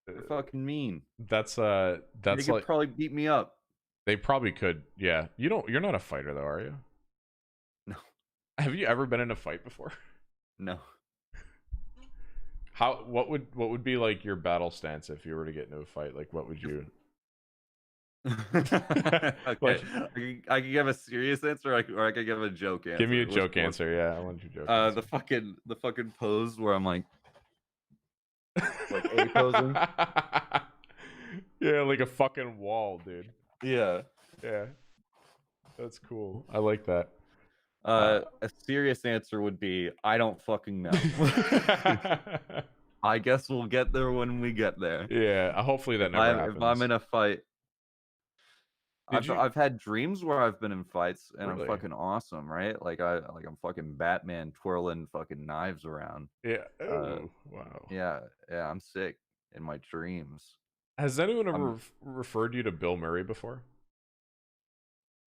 They're fucking mean. That's They could like probably beat me up. they probably could. Yeah. You're not a fighter though, are you? No. Have you ever been in a fight before? No. What would be like your battle stance if you were to get into a fight? Like what would you Okay. Like, I can give a serious answer, or I could give a joke answer. give me a Which joke one? answer. Yeah, I want your joke answer. The fucking pose where I'm like A posing. Yeah, like a fucking wall, dude. Yeah. Yeah. That's cool. I like that. A serious answer would be I don't fucking know. I guess we'll get there when we get there. Yeah, hopefully that never happens. If I'm in a fight, Did I've had dreams where I've been in fights and Really? I'm fucking awesome, right? I'm fucking Batman twirling fucking knives around. Yeah. Oh, wow. Yeah, I'm sick in my dreams. Has anyone ever referred you to Bill Murray before?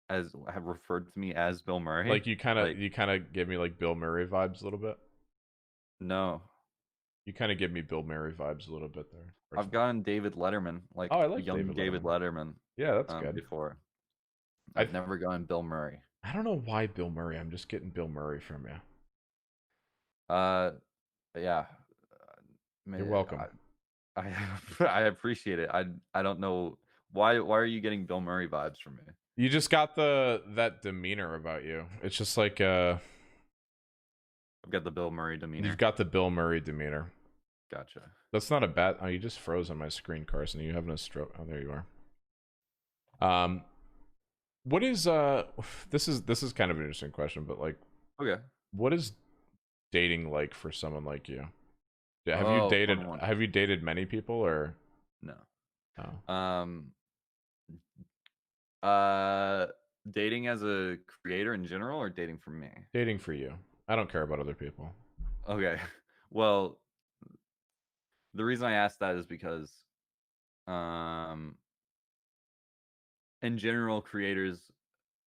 Have referred to me as Bill Murray? Like you kind of give me like Bill Murray vibes a little bit. No. You kind of give me Bill Murray vibes a little bit there. I've gotten David Letterman, like I like young David Letterman. Yeah, that's good. Before. I've never gotten Bill Murray. I don't know why Bill Murray. I'm just getting Bill Murray from you. Yeah. You're welcome. I appreciate it. I don't know why are you getting Bill Murray vibes from me? You just got that demeanor about you. It's just like I've got the Bill Murray demeanor. You've got the Bill Murray demeanor. Gotcha. That's not a bad. Oh, you just froze on my screen, Carson. Are you having a stroke? Oh, there you are. What is this is kind of an interesting question, but like, okay, what is dating like for someone like you? Have you dated many people or no? Oh. Dating as a creator in general, or dating for me? Dating for you. I don't care about other people. Okay. Well, the reason I asked that is because in general, creators,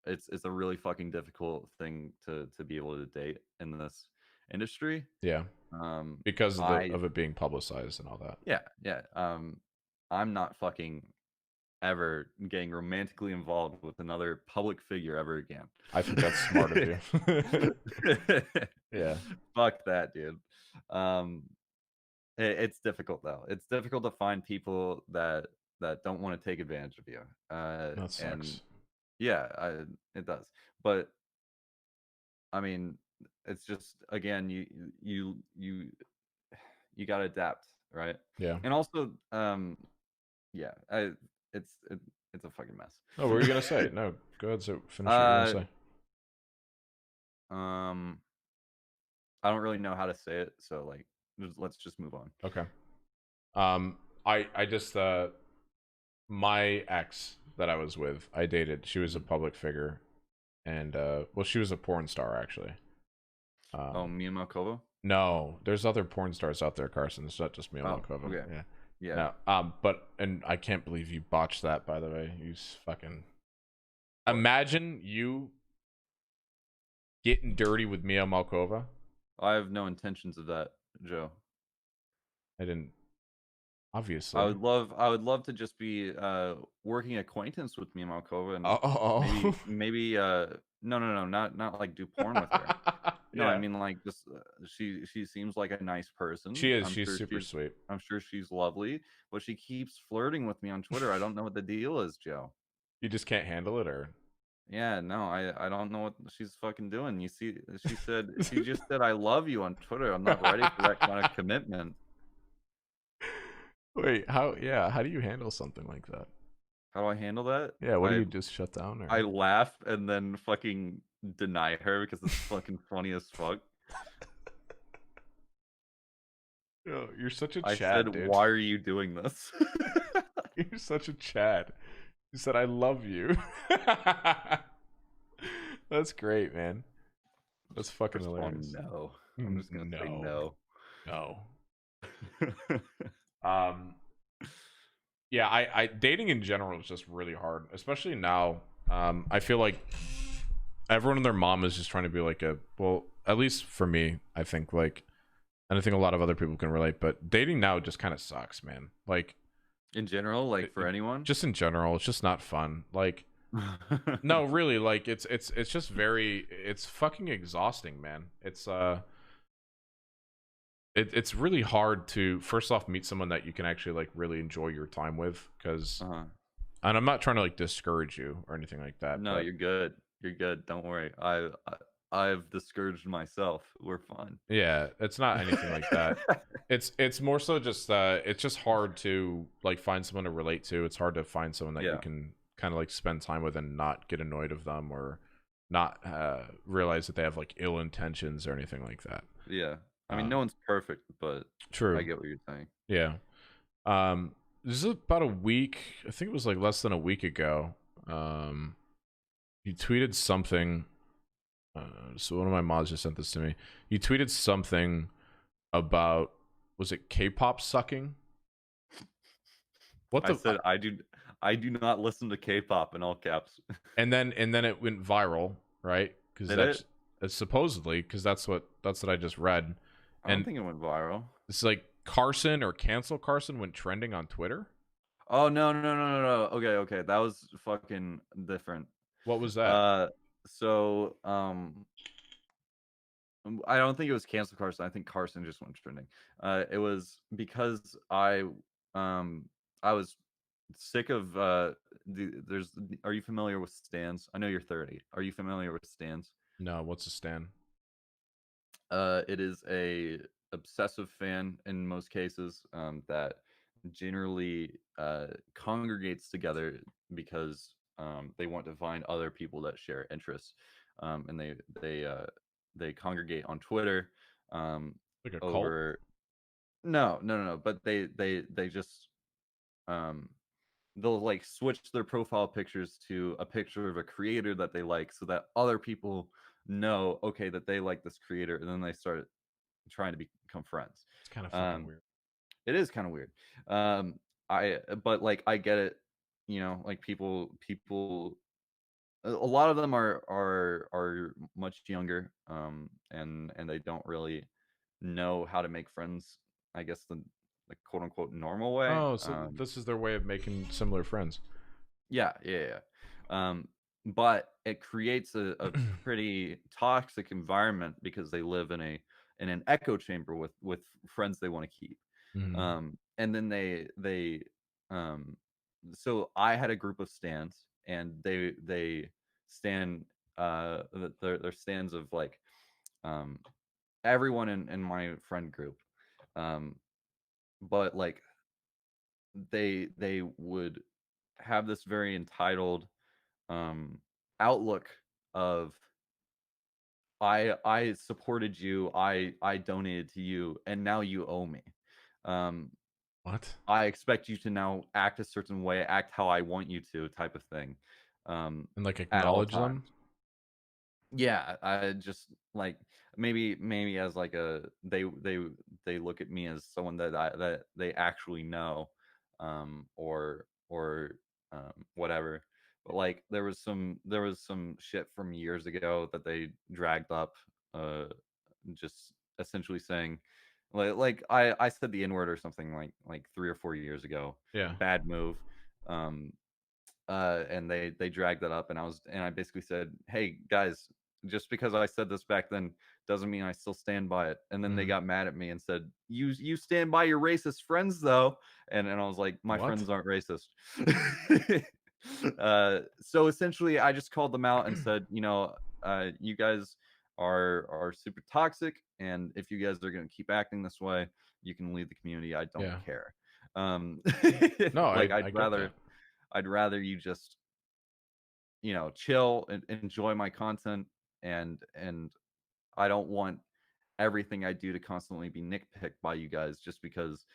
it's a really fucking difficult thing to be able to date in this industry. Yeah. Because of it being publicized and all that. Yeah. I'm not fucking ever getting romantically involved with another public figure ever again. I think that's smart of you. Yeah. Fuck that, dude. It's difficult though. It's difficult to find people that don't want to take advantage of you. That sucks. And yeah, it does. But I mean, it's just, again, you got to adapt, right? Yeah. And also, yeah, it's a fucking mess. Oh, what were you gonna say? No, go ahead. So finish what you're gonna say. I don't really know how to say it, so like, let's just move on. Okay. I just my ex that I was with, I dated. She was a public figure, and well, she was a porn star actually. Mia Malkova? No, there's other porn stars out there, Carson. It's not just Mia Malkova. Okay. Yeah. No, but I can't believe you botched that. By the way, you fucking imagine you getting dirty with Mia Malkova. I have no intentions of that, Joe. I didn't. Obviously, I would love to just be working acquaintance with Mia Malkova, and maybe no, not like do porn with her. No, I mean like just she seems like a nice person. She is. She's super sweet. I'm sure she's lovely, but she keeps flirting with me on Twitter. I don't know what the deal is, Joe. You just can't handle it, or? Yeah, no, I don't know what she's fucking doing. You see, she just said I love you on Twitter. I'm not ready for that kind of commitment. Wait, how do you handle something like that? How do I handle that? Yeah, what do you just shut down? Or? I laugh and then fucking deny her because it's fucking funny as fuck. Yo, you're such a Chad, I said, dude. Why are you doing this? You're such a Chad. You said, I love you. That's great, man. That's fucking hilarious. No. I'm just going to say no. No. Yeah, I dating in general is just really hard, especially now. I feel like everyone and their mom is just trying to be like a, well, at least for me, I think like, and I think a lot of other people can relate, but dating now just kind of sucks, man. Like, In general, like for anyone. just in general, it's just not fun. Like, no, really, like it's just very, it's fucking exhausting, man. It's really hard to first off meet someone that you can actually like really enjoy your time with, because, Uh-huh. and I'm not trying to like discourage you or anything like that, No, but you're good. You're good. Don't worry. I've discouraged myself. We're fine. yeah, it's not anything like that. It's more so just it's just hard to like find someone to relate to. It's hard to find someone that you Yeah. can kind of like spend time with and not get annoyed of them, or not realize that they have like ill intentions or anything like that. Yeah. I mean, Uh, no one's perfect, but I True. get what you're saying. Yeah. This is about a week. I think it was like less than a week ago. You tweeted something. So one of my mods just sent this to me. You tweeted something about, was it K-pop sucking? What I the? said I do not listen to K-pop in all caps. And then it went viral, right? Because Did it? that's supposedly, because that's what I just read, I don't and think it went viral. it's like Carson or cancel Carson went trending on Twitter. Oh no no no no no. Okay, okay. That was fucking different. What was that? Uh so I don't think it was cancel Carson. I think Carson just went trending. It was because um I was sick of there's are you familiar with stands? I know you're 30. Are you familiar with stands? No, what's a stan? It is a obsessive fan in most cases that generally congregates together because they want to find other people that share interests, and they congregate on Twitter Like a cult? over no no no no, but they just um, they'll like switch their profile pictures to a picture of a creator that they like so that other people know okay that they like this creator, and then they start trying to become friends. It's kind of fucking Um, weird. it is kind of weird. But like I get it. Like people, a lot of them are much younger, and they don't really know how to make friends. I guess the quote unquote normal way. Oh, so this is their way of making similar friends. Yeah, yeah, yeah. But it creates a pretty toxic environment because they live in an echo chamber with friends they want to keep. Mhm. And then they um so I had a group of stands, and they stand they're stands of like um everyone in my friend group. Um but like they would have this very entitled um outlook of I supported you, I donated to you, and now you owe me. um What? I expect you to now act a certain way, act how I want you to, type of thing, And like at all acknowledge them? times. Yeah, I just like maybe as like a they look at me as someone that they actually know, or whatever. But like there was some shit from years ago that they dragged up, uh, just essentially saying like I said the N word or something like 3 or 4 years ago. Yeah. Bad move. Um, and they dragged that up, and I basically said, hey guys, just because I said this back then doesn't mean I still stand by it. And then they Mhm. got mad at me and said, you stand by your racist friends though. And I was like, my What? friends aren't racist. So essentially I just called them out and said, you guys are super toxic, and if you guys are going to keep acting this way, you can leave the community. I don't Yeah. care. um No, like I get that. I'd rather you just, chill and enjoy my content, and I don't want everything I do to constantly be nitpicked by you guys just because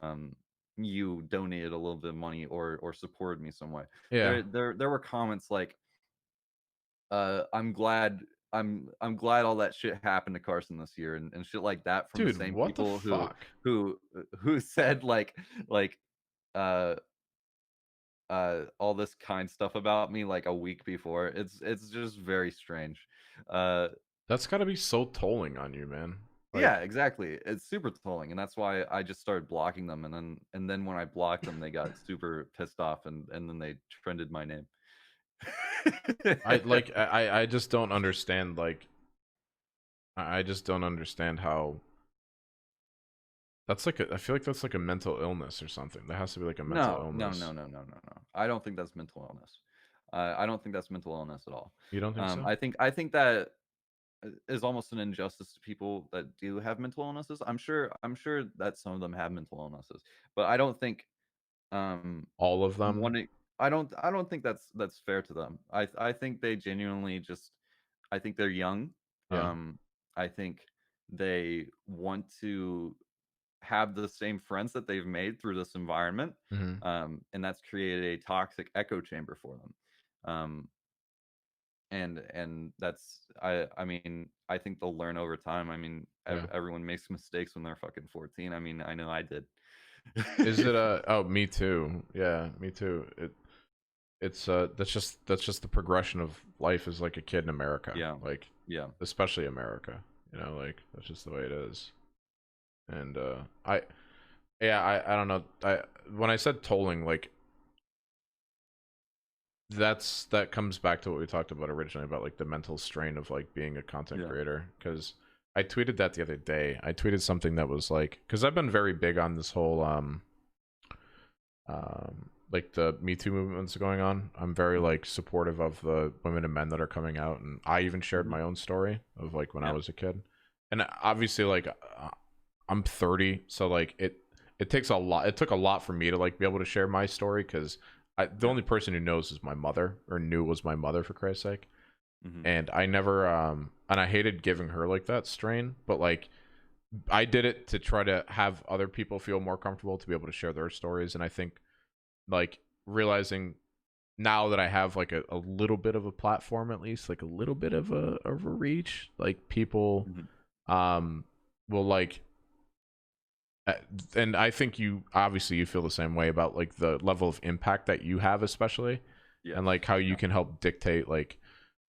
um you donated a little bit of money or supported me some way. Yeah. There were comments like I'm glad I'm glad all that shit happened to Carson this year, and shit like that from the Dude, same what the people fuck? who said like uh all this kind stuff about me like a week before. It's just very strange. Uh, That's got to be so tolling on you, man. yeah, Like, exactly. It's super trolling, and that's why I just started blocking them. And then when I blocked them, they got super pissed off, and then they trended my name. I just don't understand. Like, I just don't understand how that's like I feel like that's like a mental illness or something. There has to be like a mental No, no, illness. no, no, no, no, no. I don't think that's mental illness. I don't think that's mental illness at all. You don't think so? I think that is almost an injustice to people that do have mental illnesses. I'm sure that some of them have mental illnesses, but I don't think um All of them? wanting I don't think that's fair to them. I think they genuinely just I think they're young. Yeah. I think they want to have the same friends that they've made through this environment, Hmm. and that's created a toxic echo chamber for them. Um, and that's I mean I think they'll learn over time. I mean Yeah. everyone makes mistakes when they're fucking 14. I mean I know I did. Is it oh, me too. Yeah, me too. It's that's just the progression of life as like a kid in America. Yeah, Like, yeah, especially America. You know, like that's just the way it is. And I yeah, I don't know. I when I said tolling, like that comes back to what we talked about originally about like the mental strain of like being a content yeah, creator. Because I tweeted that the other day. I tweeted something that was like, because I've been very big on this whole like the Me Too movements going on. I'm very hmm, like supportive of the women and men that are coming out, and I even shared hmm, my own story of like when I yeah, was a kid. And obviously, like I'm 30, so like it takes a lot. It took a lot for me to like be able to share my story because the yeah, only person who knows is my mother, or knew was my mother, for Christ's sake. hmm, And I never and I hated giving her like that strain, but like I did it to try to have other people feel more comfortable to be able to share their stories. And I think like realizing now that I have like a little bit of a platform, at least like a little bit of a reach, like people hmm, um will like uh, and I think you obviously you feel the same way about like the level of impact that you have, especially, and yes, like how you yeah. can help dictate like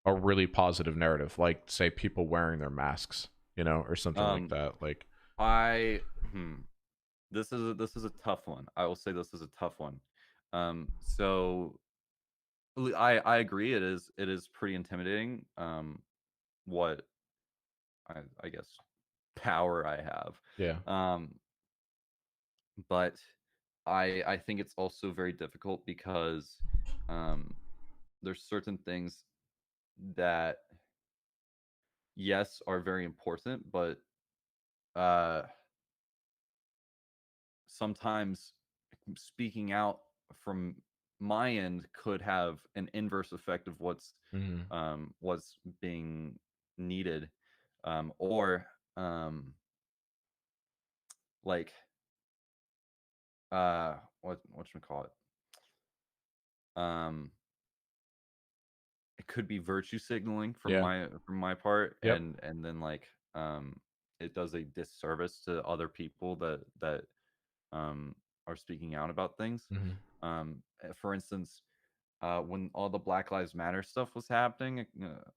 a really positive narrative, like say people wearing their masks, you know, or something like Um, that. Like, I hmm. This is a tough one. I will say this is a tough one. So I agree. It is pretty intimidating. What I guess power I have. yeah, Um, but I think it's also very difficult because um, there's certain things that yes are very important, but uh, sometimes speaking out from my end could have an inverse effect of hmm, what's being needed, or like what should we call it? Um, it could be virtue signaling yeah, from my part, yep, and then like it does a disservice to other people that um are speaking out about things. hmm, For instance, when all the Black Lives Matter stuff was happening,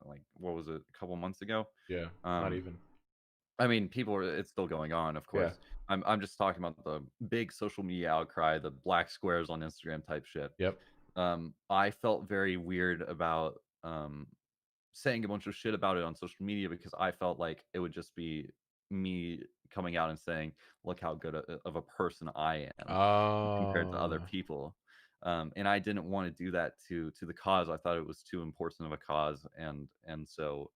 like what was it, a couple months ago? yeah, not Um, even, I mean, it's still going on, of yeah, course. I'm just talking about the big social media outcry, the black squares on Instagram type shit. yep, I felt very weird about saying a bunch of shit about it on social media because I felt like it would just be me coming out and saying, "Look how good of a person I am," compared to other uh people. And I didn't want to do that to the cause. I thought it was too important of a cause, and so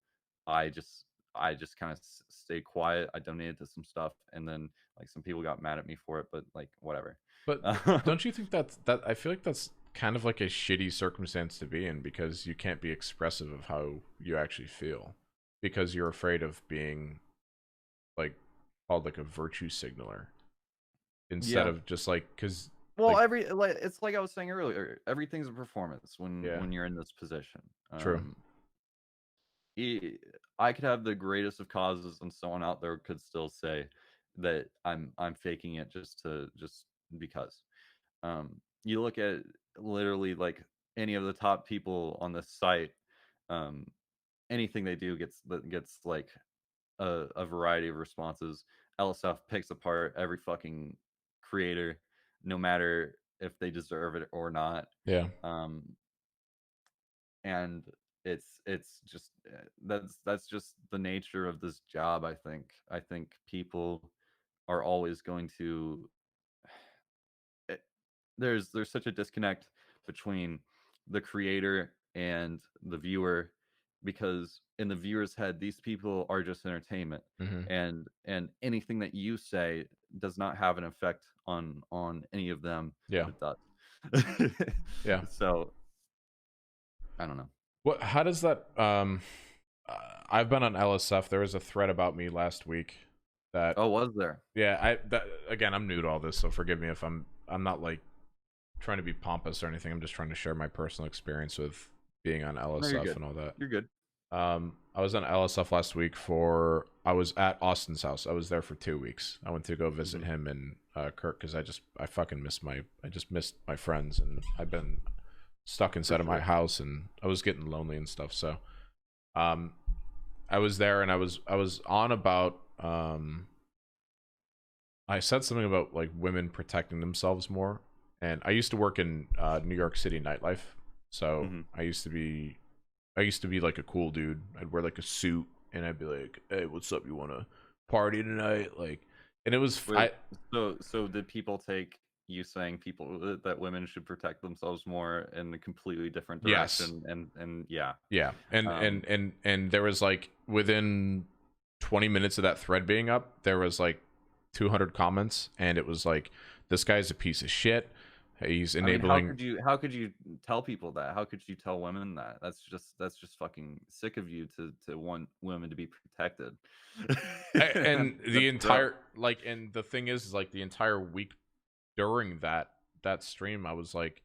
I just I just kind of stayed quiet. I donated to some stuff, and then like some people got mad at me for it, but like whatever. But don't you think that I feel like that's kind of like a shitty circumstance to be in because you can't be expressive of how you actually feel because you're afraid of being like called like a virtue signaler instead Yeah. of just like because Well, like it's like I was saying earlier, everything's a performance yeah, when you're in this position. true, E I could have the greatest of causes, and someone out there could still say that I'm faking it just because. You look at literally like any of the top people on the site, um, anything they do gets like a variety of responses. LSF picks apart every fucking creator, no matter if they deserve it or not. Yeah. Um, and it's just that's just the nature of this job. I think people are always going to it, there's such a disconnect between the creator and the viewer, because in the viewer's head these people are just entertainment, Hmm. and anything that you say does not have an effect on any of them, Yeah. but it does. Yeah. So I don't know. What? How does that? I've been on LSF. There was a thread about me last week that. Oh, was there? Yeah. That again. I'm new to all this, so forgive me if I'm not like trying to be pompous or anything. I'm just trying to share my personal experience with being on No, you're LSF good. and all that. You're good. I was on LSF last week for. I was at Austin's house. I was there for 2 weeks. I went to go visit Hmm. him and Kirk because I fucking miss I just missed my friends, and I've been stuck For inside of my sure. house and I was getting lonely and stuff. So, um, I was there and I was on about I said something about like women protecting themselves more. And I used to work in New York City nightlife, so Hmm. I used to be like a cool dude. I'd wear like a suit and I'd be like, "Hey, what's up? You want to party tonight?" Like, and it was Wait, so did people take you saying that women should protect themselves more in a completely different yes, direction? And yeah. yeah, Um, and there was like within 20 minutes of that thread being up, there was like 200 comments, and it was like, "This guy's a piece of shit. He's I mean, how enabling." could you tell people that? How could you tell women that? That's just fucking sick of you to want women to be protected. And the That's gross. entire like, and the thing is like the entire week during that stream, I was like,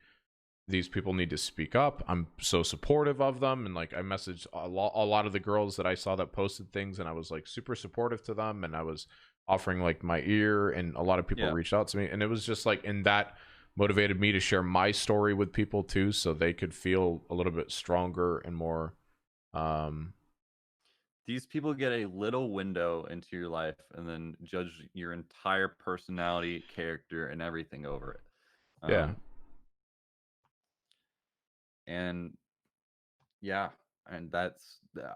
these people need to speak up. I'm so supportive of them, and like I messaged a lot of the girls that I saw that posted things, and I was like super supportive to them, and I was offering like my ear, and a lot of people Yeah. reached out to me, and it was just like, and that motivated me to share my story with people too, so they could feel a little bit stronger and more. um These people get a little window into your life and then judge your entire personality, character, and everything over it. yeah, And yeah, and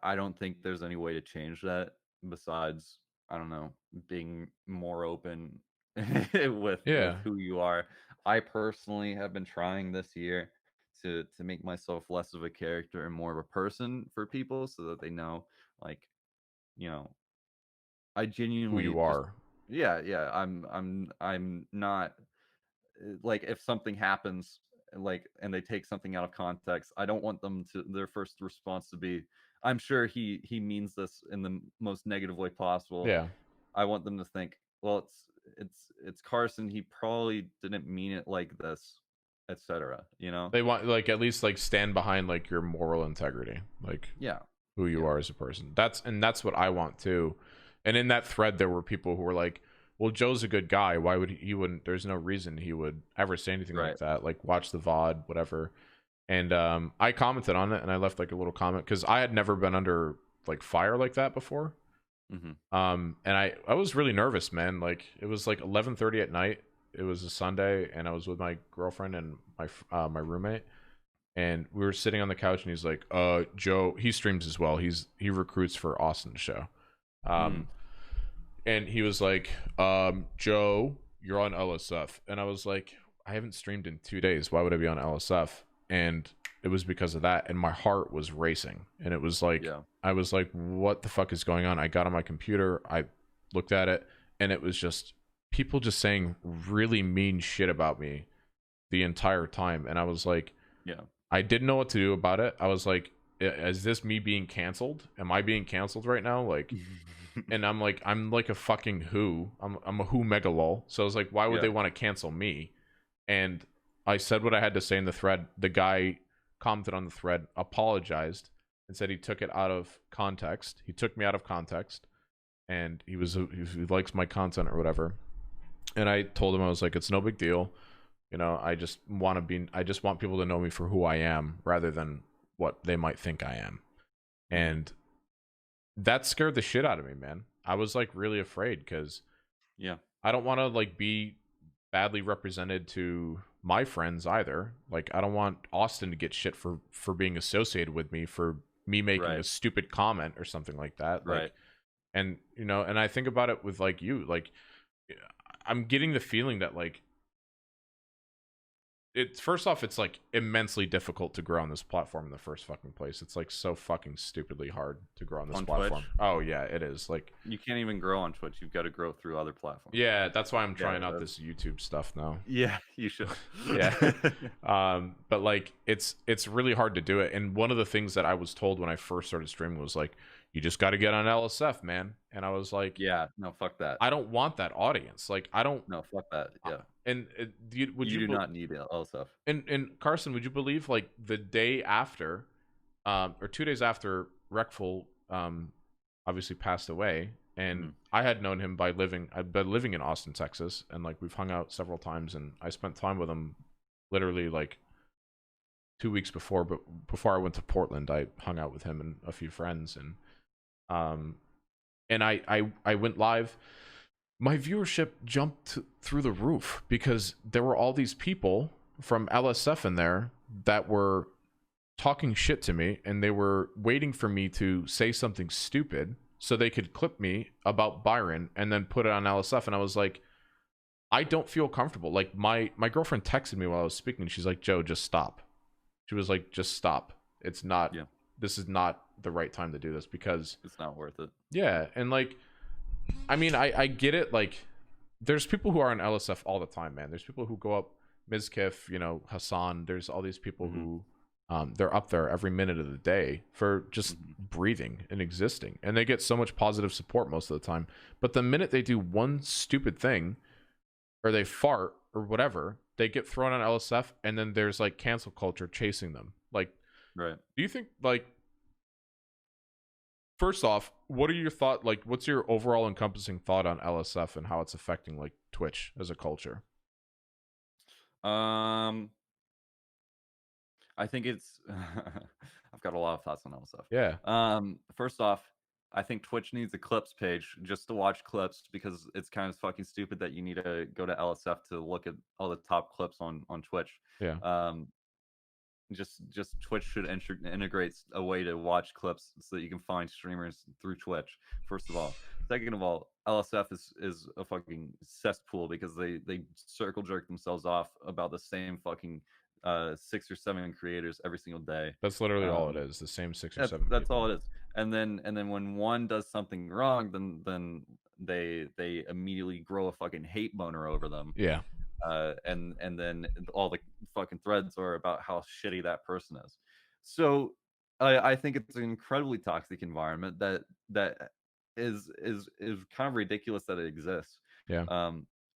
I don't think there's any way to change that besides, I don't know, being more open with yeah. who you are. I personally have been trying this year to make myself less of a character and more of a person for people, so that they know, like, you know, I Who genuinely you just, are. yeah, I'm not, like, if something happens, like, and they take something out of context, I don't want them to, their first response to be, I'm sure he means this in the most negative way possible. Yeah, I want them to think, well, it's Carson, he probably didn't mean it like this, etc., you know. they want like at least like stand behind like your moral integrity, like Yeah. who you Yeah. are as a person. That's what I want too. And in that thread, there were people who were like, "Well, Joe's a good guy. Why would he wouldn't? There's no reason he would ever say anything like Right. that. Like, watch the VOD, whatever." And I commented on it, and I left like a little comment because I had never been under like fire like that before. Hmm. And I was really nervous, man. Like it was like 11:30 at night. It was a Sunday, and I was with my girlfriend and my roommate, and we were sitting on the couch, and he's like, Joe, he streams as well, he recruits for Austin's show. Hmm. um and he was like, Joe, you're on LSF. And I was like, I haven't streamed in 2 days, why would I be on LSF? And it was because of that, and my heart was racing, and it was like, Yeah. I was like, what the fuck is going on? I got on my computer, I looked at it, and it was just people just saying really mean shit about me the entire time. And I was like, Yeah. I didn't know what to do about it. I was like, is this me being canceled? Am I being canceled right now? Like, and I'm like a fucking who. I'm a who megalol. So I was like, why would Yeah. they want to cancel me? And I said what I had to say in the thread. The guy commented on the thread, apologized, and said he took it out of context. He took me out of context, and he likes my content or whatever. And I told him, I was like, it's no big deal. I just want people to know me for who I am rather than what they might think I am. And that scared the shit out of me, man. I was like really afraid because Yeah. I don't want to like be badly represented to my friends either. Like I don't want Austin to get shit for being associated with me for me making a Right. stupid comment or something like that. Right. Like, and and I think about it with like you, like I'm getting the feeling that like it's first off, it's like immensely difficult to grow on this platform in the first fucking place. It's like so fucking stupidly hard to grow on this On platform. Twitch, Oh yeah, it is. Like you can't even grow on Twitch. You've got to grow through other platforms. yeah, that's why I'm Yeah. trying out this YouTube stuff now. Yeah, you should. Yeah. But like it's really hard to do it. And one of the things that I was told when I first started streaming was like, you just got to get on LSF, man. And I was like, Yeah. No, fuck that. I don't want that audience. Like I don't. No, fuck that. Yeah. And would You do not need all stuff. and Carson, would you believe like the day after, or 2 days after Reckful obviously passed away, and I had known him I'd been living in Austin, Texas, and like we've hung out several times, and I spent time with him literally like 2 weeks before, but before I went to Portland, I hung out with him and a few friends, um and I went live. My viewership jumped through the roof because there were all these people from LSF in there that were talking shit to me, and they were waiting for me to say something stupid so they could clip me about Byron and then put it on LSF. And I was like, I don't feel comfortable. Like my girlfriend texted me while I was speaking. She's like, Joe, just stop. She was like, just stop. It's not, this is not the right time to do this because it's not worth it. Yeah. And like, I mean, I get it. Like, there's people who are on LSF all the time, man. There's people who go up, Mizkif, Hassan. There's all these people who, they're up there every minute of the day for just breathing and existing. And they get so much positive support most of the time. But the minute they do one stupid thing or they fart or whatever, they get thrown on LSF, and then there's like cancel culture chasing them. Like, right. Do you think like, first off, what are your thought? Like, what's your overall encompassing thought on LSF and how it's affecting like Twitch as a culture? I think it's. I've got a lot of thoughts on LSF. Yeah. First off, I think Twitch needs a clips page just to watch clips because it's kind of fucking stupid that you need to go to LSF to look at all the top clips on Twitch. Yeah. Just Twitch should integrate a way to watch clips so that you can find streamers through Twitch. First of all, second of all, LSF is a fucking cesspool because they circle jerk themselves off about the same fucking 6 or 7 creators every single day. That's literally all it is. The same 6 or 7. That's all it is. And then when one does something wrong, then they immediately grow a fucking hate boner over them. Yeah. And then all the fucking threads are about how shitty that person is. So I think it's an incredibly toxic environment that is kind of ridiculous that it exists. Yeah.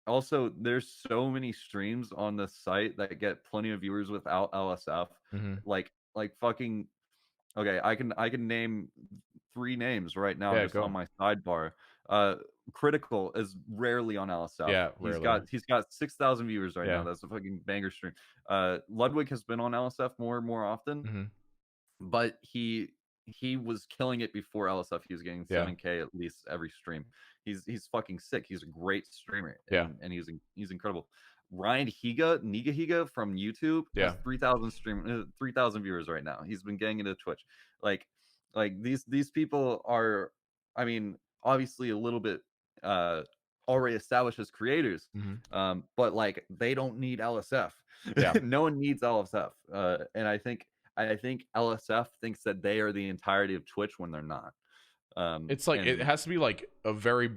Also, there's so many streams on this site that get plenty of viewers without LSF. Like fucking okay, I can name 3 names right now just on my sidebar. Critical is rarely on LSF. Yeah, rarely. He's got 6,000 viewers right now. That's a fucking banger stream. Ludwig has been on LSF more and more often, but he was killing it before LSF. He was getting 7K at least every stream. He's fucking sick. He's a great streamer. And he's incredible. Ryan Niga Higa from YouTube has 3,000 viewers right now. He's been getting into Twitch. Like these people are, I mean, obviously a little bit already established as creators, but like they don't need LSF. No one needs LSF. And I think LSF thinks that they are the entirety of Twitch when they're not. It's like it has to be like a very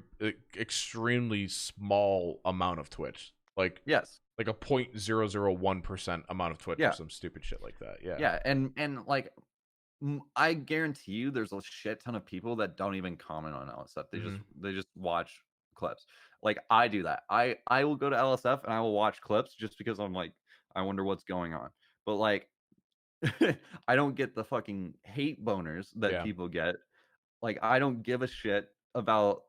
extremely small amount of Twitch. Like like a 0.001% amount of Twitch or some stupid shit like that. Yeah, and like I guarantee you there's a shit ton of people that don't even comment on LSF. They just watch clips. Like I do that. I will go to LSF and I will watch clips just because I'm like, I wonder what's going on. But like I don't get the fucking hate boners that people get. Like I don't give a shit about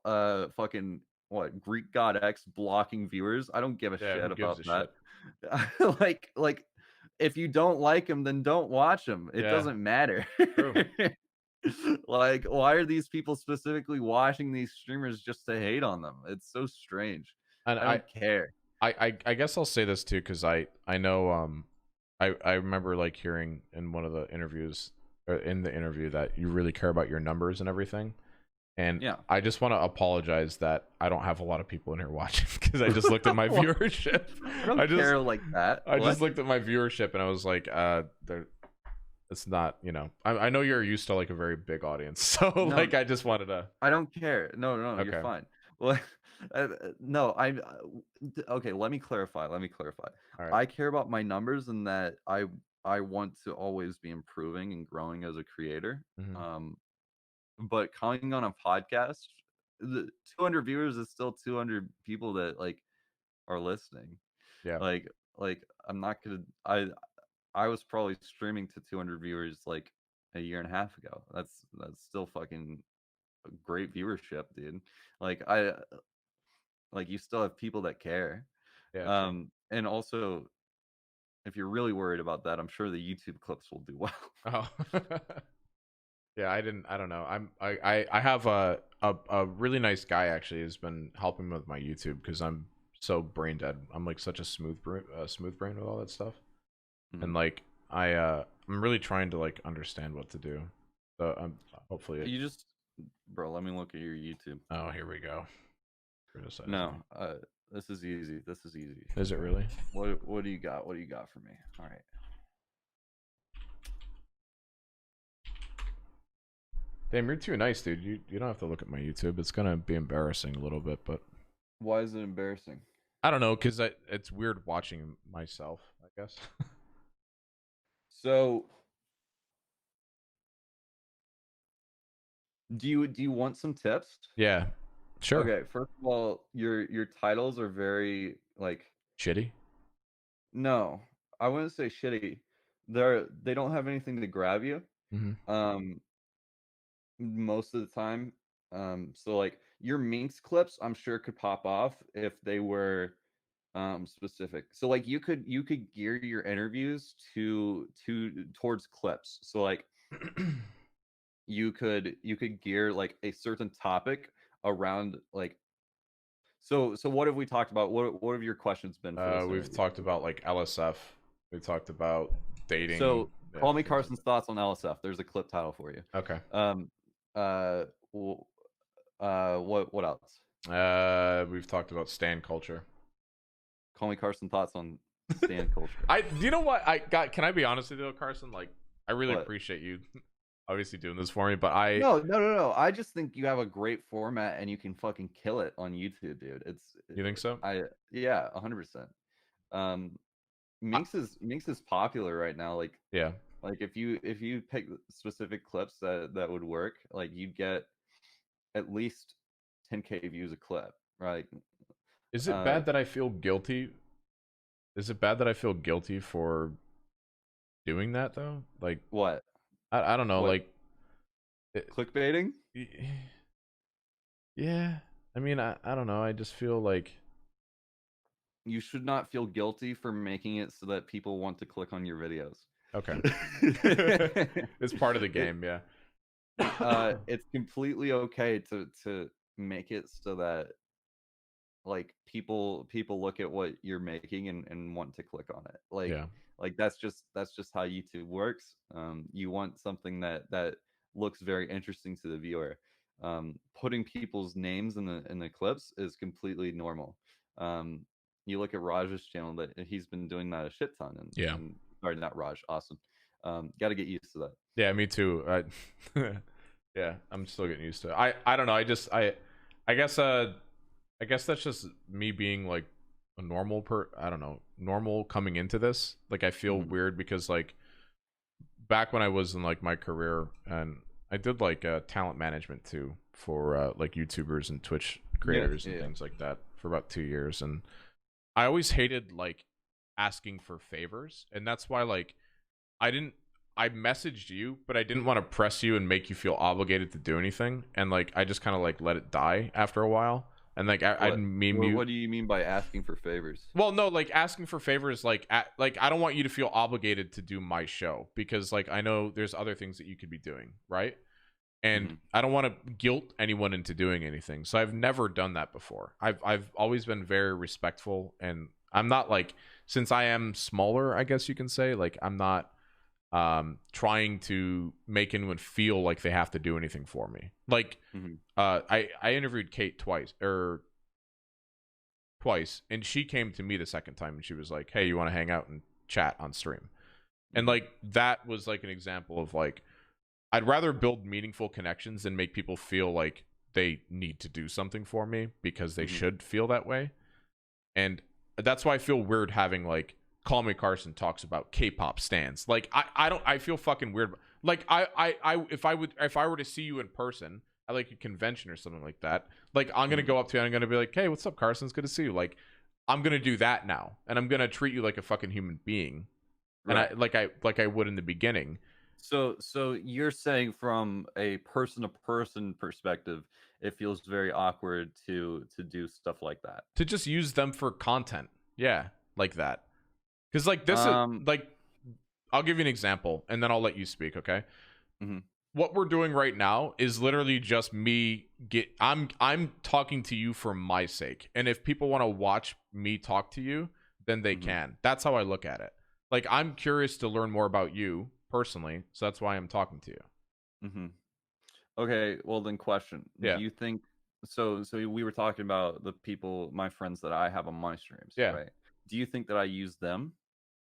fucking what, Greek God X blocking viewers. I don't give a Yeah, shit who gives about a that. shit? Like if you don't like him, then don't watch him. It Yeah, doesn't matter. true. Like, why are these people specifically watching these streamers just to hate on them? It's so strange. And I don't care. I guess I'll say this too, because I know I remember like hearing in one of the interviews, or in the interview, that you really care about your numbers and everything. And Yeah. I just want to apologize that I don't have a lot of people in here watching, because I just looked at my viewership. I don't care like that. I What? just looked at my viewership and I was like, there, it's not, I know you're used to like a very big audience, so No, like I just wanted to. I don't care. No, Okay. you're fine. Well, no, okay. Let me clarify. All right. I care about my numbers and that I want to always be improving and growing as a creator. Mhm. But coming on a podcast, the 200 viewers is still 200 people that like are listening. Yeah. Like I'm not gonna. I was probably streaming to 200 viewers like a year and a half ago. That's still fucking great viewership, dude. Like like you still have people that care. Yeah, true. And also if you're really worried about that, I'm sure the YouTube clips will do well. Oh. Yeah, I don't know. I have a really nice guy actually who's been helping me with my YouTube, because I'm so brain dead. I'm like such a smooth brain with all that stuff. And like I'm really trying to like understand what to do. So I'm hopefully You just, bro, let me look at your YouTube. Oh, here we go. Criticize No, me. this is easy. Is it really? What do you got? What do you got for me? All right. Damn, you're too nice, dude. You don't have to look at my YouTube. It's gonna be embarrassing a little bit, but Why is it embarrassing? I don't know, because it's weird watching myself, I guess. So, do you want some tips? Yeah, sure. Okay, first of all, your titles are very like, Shitty. no, I wouldn't say shitty. They don't have anything to grab you. Mm-hmm. Um, most of the time. So like your Minx clips, I'm sure could pop off if they were specific. So like you could gear your interviews towards clips. So like you could gear like a certain topic around like, so what have we talked about? What have your questions been for this We've interview? talked about like LSF. We talked about dating. So Yeah, call me things like Carson's thoughts on LSF. There's a clip title for you. that. Okay. What else? We've talked about stan culture. Call me Carson thoughts on stan culture. You know what I got? Can I be honest with you, Carson? Like, I really What? appreciate you obviously doing this for me, but No. I just think you have a great format and you can fucking kill it on YouTube, dude. You think so? Yeah, 100%. Minx is popular right now. Yeah. Like if you pick specific clips that would work, like you'd get at least 10K views a clip, right? Is it bad that I feel guilty? Is it bad that I feel guilty for doing that though? Like, What? I don't know. What? Like, Clickbaiting? Yeah. I mean, I don't know. I just feel like You should not feel guilty for making it so that people want to click on your videos. okay. It's part of the game, yeah. It's completely okay to make it so that like people look at what you're making and want to click on it. Yeah. Like that's just how YouTube works. You want something that looks very interesting to the viewer. Putting people's names in the clips is completely normal. You look at Raj's channel, that he's been doing that a shit ton, Yeah. and or not Raj, Austin. Got to get used to that. Yeah, me too. Yeah, I'm still getting used to it. I don't know. I guess that's just me being like a I don't know, normal coming into this. Like I feel weird because like back when I was in like my career, and I did like talent management too for like YouTubers and Twitch creators and things like that for about 2 years, and I always hated like asking for favors, and that's why like I messaged you, but I didn't want to press you and make you feel obligated to do anything, and like I just kind of like let it die after a while. and like I'd What? meme What, you. what do you mean by asking for favors? Well, no, like asking for favors, like like I don't want you to feel obligated to do my show because like I know there's other things that you could be doing, right? And Mhm. I don't want to guilt anyone into doing anything. So I've never done that before. I've always been very respectful, and I'm not like, since I am smaller, I guess you can say, like I'm not trying to make anyone feel like they have to do anything for me. Like Mhm. I interviewed Kate twice, and she came to me the second time and she was like, "Hey, you want to hang out and chat on stream?" And Mhm. like that was like an example of like, I'd rather build meaningful connections than make people feel like they need to do something for me because they Mhm. should feel that way. And that's why I feel weird having like Call Me Carson talks about K-pop stans. Like I don't, I feel fucking weird. Like if I were to see you in person at like a convention or something like that, like I'm gonna Mhm. go up to you and I'm gonna be like, "Hey, what's up, Carson? It's good to see you." Like I'm gonna do that now, and I'm gonna treat you like a fucking human being, and Right. I would in the beginning. So you're saying from a person to person perspective, it feels very awkward to do stuff like that. To just use them for content. Yeah, like that. Because like this is Um. like, I'll give you an example and then I'll let you speak. Okay. Mhm. What we're doing right now is literally just me I'm talking to you for my sake, and if people want to watch me talk to you, then they Mhm. can. That's how I look at it. Like I'm curious to learn more about you personally, so that's why I'm talking to you. Mhm. Okay. Well, then, question: do Yeah. you think so? So we were talking about the people, my friends that I have on my streams, Yeah. right? Do you think that I use them?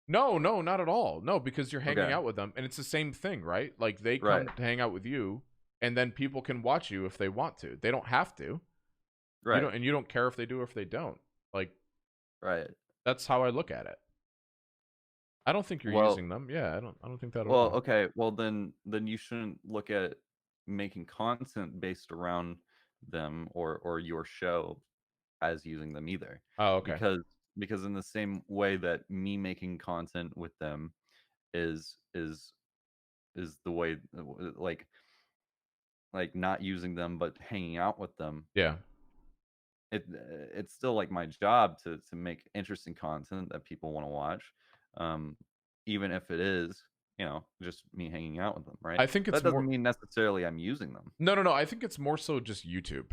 No, no, not at all. No, because you're hanging Okay. out with them, and it's the same thing, right? Like they Right. come to hang out with you, and then people can watch you if they want to. They don't have to. You Right. don't, and you don't care if they do or if they don't. Like Right. that's how I look at it. I don't think you're Well, using them. Yeah, I don't think that at Well, all. okay. Well, then you shouldn't look at making content based around them or your show as using them either. Oh, okay. Because because in the same way that me making content with them is is is the way like not using them but hanging out with them, Yeah. it's still like my job to make interesting content that people want to watch, um, even if it is, just me hanging out with them, right? I think it's That doesn't more. mean necessarily I'm using them. No, no, no. I think it's more so just YouTube.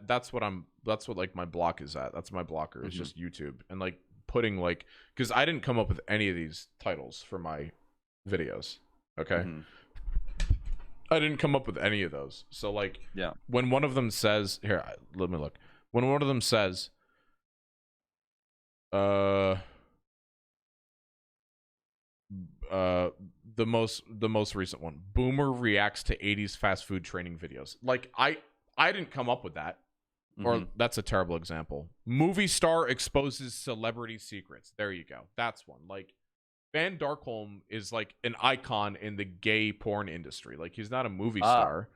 That's what I'm. That's what like my block is at. That's my blocker. Is Hmm. just YouTube and like putting like, because I didn't come up with any of these titles for my videos. Okay. Hmm. I didn't come up with any of those. So like Yeah. when one of them says, here, let me look. When one of them says, uh, uh, the most recent one, Boomer reacts to 80s fast food training videos. Like I didn't come up with that, or Hmm. that's a terrible example. Movie star exposes celebrity secrets. There you go. That's one. Like Van Darkholm is like an icon in the gay porn industry. Like he's not a movie Ah. star.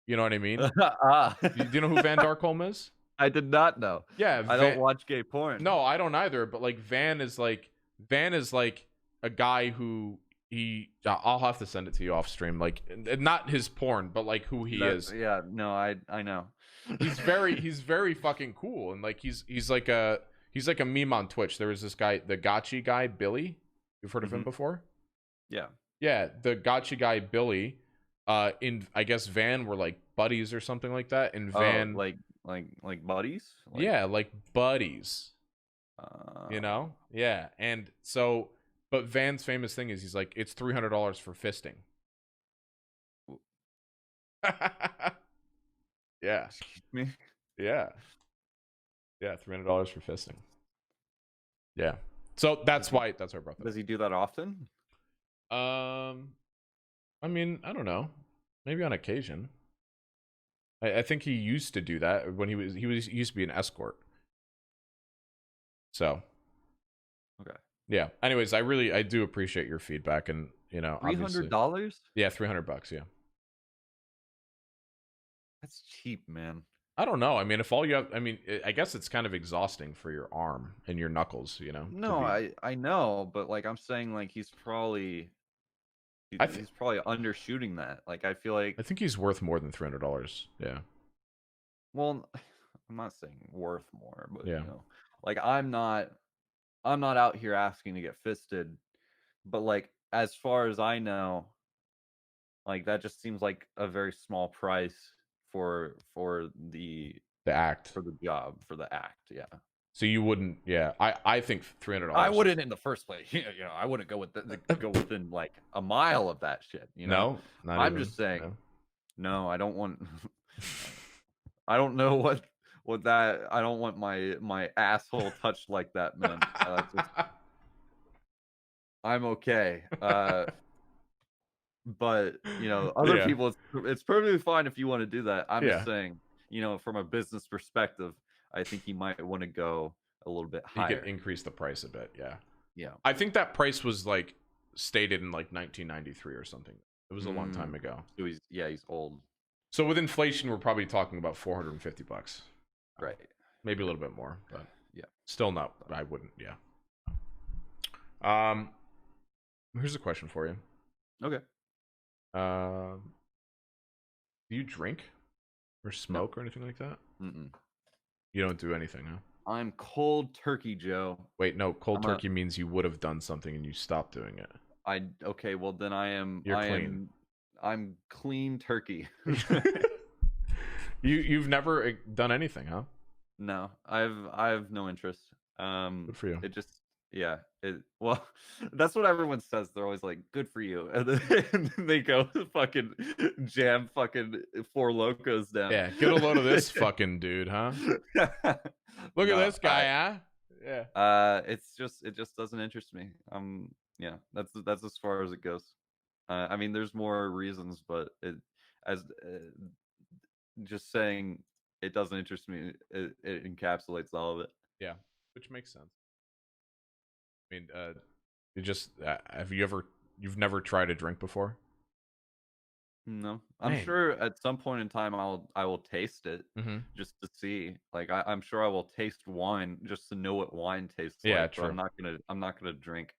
You know what I mean? Ah. Do you know who Van Darkholm is? I did not know. Yeah, I don't watch gay porn. No, I don't either. But like Van is like a guy who I'll have to send it to you off stream. Like not his porn, but like who he That, is. yeah, no, I know. He's very fucking cool, and like he's like a meme on Twitch. There was this guy, the gotchi guy Billy. You've heard of him Hmm. before? Yeah. Yeah, the gotcha guy Billy, in I guess Van were like buddies or something like that. And Oh, Van, like buddies? yeah, like buddies, Uh yeah. And so, but Van's famous thing is he's like, it's $300 for fisting. Yeah, excuse me. yeah, yeah, $300 for fisting. Yeah. So Does that's he why I brought that does he do that often? up. I mean, I don't know, maybe on occasion. I think he used to do that when he used to be an escort. So Okay. yeah. Anyways, I do appreciate your feedback, and Three hundred obviously, dollars? yeah, $300. Yeah. That's cheap, man. I don't know. I mean, if all you have, I mean, I guess it's kind of exhausting for your arm and your knuckles, to No, be. I know, but like I'm saying, like I th- he's probably undershooting that. Like I feel like, I think he's worth more than $300. Yeah. well, I'm not saying worth more, but Yeah. like I'm not out here asking to get fisted, but like as far as I know, like that just seems like a very small price for the The act. job, for the act. Yeah. So you wouldn't, yeah. I think $300. I wouldn't in the first place. I wouldn't go go within like a mile of that shit. No, not I'm even. just saying. No. No, I don't want. I don't know what that. I don't want my asshole touched like that, man. I'm okay. But other Yeah. people, it's perfectly fine if you want to do that. I'm Yeah. just saying, from a business perspective, I think you might want to go a little bit He higher. could increase the price a bit. Yeah. Yeah. I think that price was like stated in like 1993 or something. It was a long time ago. So he's old. So with inflation, we're probably talking about $450. Right. Maybe a little bit more, but yeah, still not. I wouldn't. Yeah. Here's a question for you. Okay. Do you drink or smoke or anything like that? You don't do anything, huh? I'm cold turkey, Joe. Wait, no. Cold turkey means you would have done something and you stopped doing it. Okay. Well, then I am. You're clean. I'm clean turkey. You've never done anything, huh? No, I have no interest. Good for you. It just well, that's what everyone says. They're always like, "Good for you," and then they go fucking jam fucking Four Locos down. Yeah, get a load of this fucking dude, huh? Look at this guy, huh? Yeah. It just doesn't interest me. Yeah, that's as far as it goes. I mean, there's more reasons, but just saying it doesn't interest me. It encapsulates all of it. Yeah, which makes sense. I mean, you've never tried a drink before? No, I'm sure at some point in time I will taste it just to see. Like I'm sure I will taste wine just to know what wine tastes like. True. But I'm not gonna drink.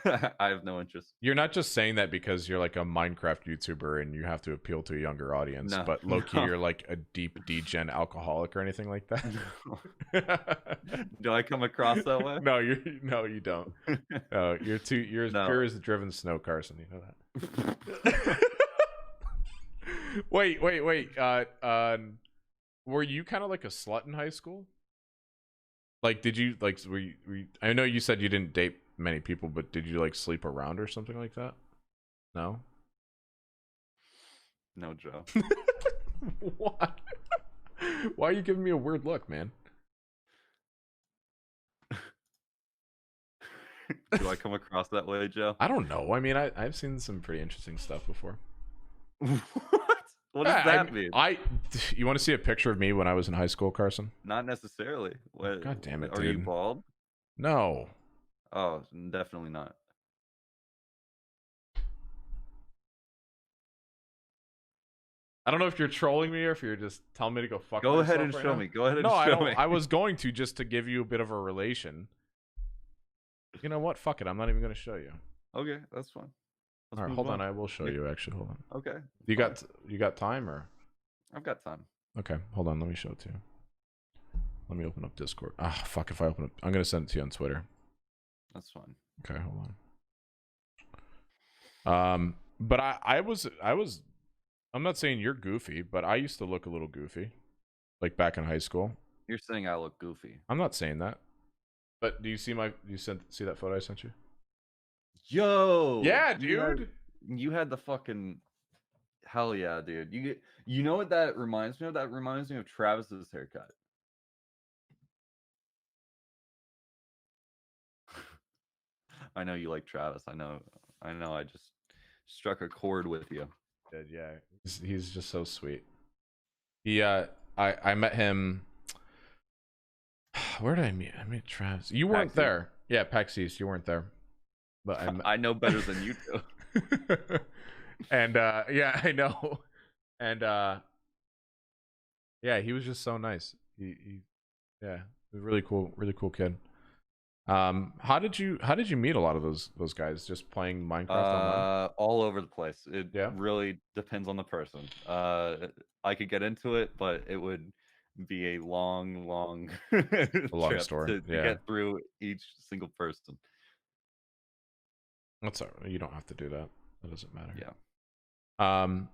I have no interest. You're not just saying that because you're like a Minecraft YouTuber and you have to appeal to a younger audience, but low-key you're like a deep degen alcoholic or anything like that. Do I come across that way? No, you don't. You're as pure as the driven snow, Carson. You know that. Wait. Were you kind of like a slut in high school? Like, did you like? Were you? I know you said you didn't date many people, but did you like sleep around or something like that? No. No, Joe. What? Why are you giving me a weird look, man? Do I come across that way, Joe? I don't know. I mean, I've seen some pretty interesting stuff before. What does that mean? You want to see a picture of me when I was in high school, Carson? Not necessarily. What, God damn it, dude. Are you bald? No. Oh, definitely not. I don't know if you're trolling me or if you're just telling me to go fuck myself. Go ahead and show me. Go ahead and show me. I was going to just to give you a bit of a relation. You know what? Fuck it. I'm not even going to show you. Okay, that's fine. All right, hold on. I will show you. Actually, hold on. Okay. You got time or? I've got time. Okay, hold on. Let me show it to you. Let me open up Discord. Ah, fuck. If I open up, I'm gonna send it to you on Twitter. That's fine. Okay, hold on. But I was. I'm not saying you're goofy, but I used to look a little goofy, like back in high school. You're saying I look goofy. I'm not saying that. But do you see see that photo I sent you? Yo. Yeah, dude. You had the fucking hell yeah, dude. You know what that reminds me of? That reminds me of Travis's haircut. I know you like Travis. I know. I just struck a chord with you. Yeah, he's just so sweet. I met him. Where did I meet? I met Travis. You weren't there. Yeah, PAX East. You weren't there. But I know better than you do. And yeah, I know. And yeah, he was just so nice. He yeah, he was a really cool kid. How did you meet a lot of those guys? Just playing Minecraft online? All over the place. It Yeah? really depends on the person. I could get into it, but it would be a long A long trip story. to Yeah. get through each single person. That's all right. You don't have to do that. That doesn't matter. Yeah, Um,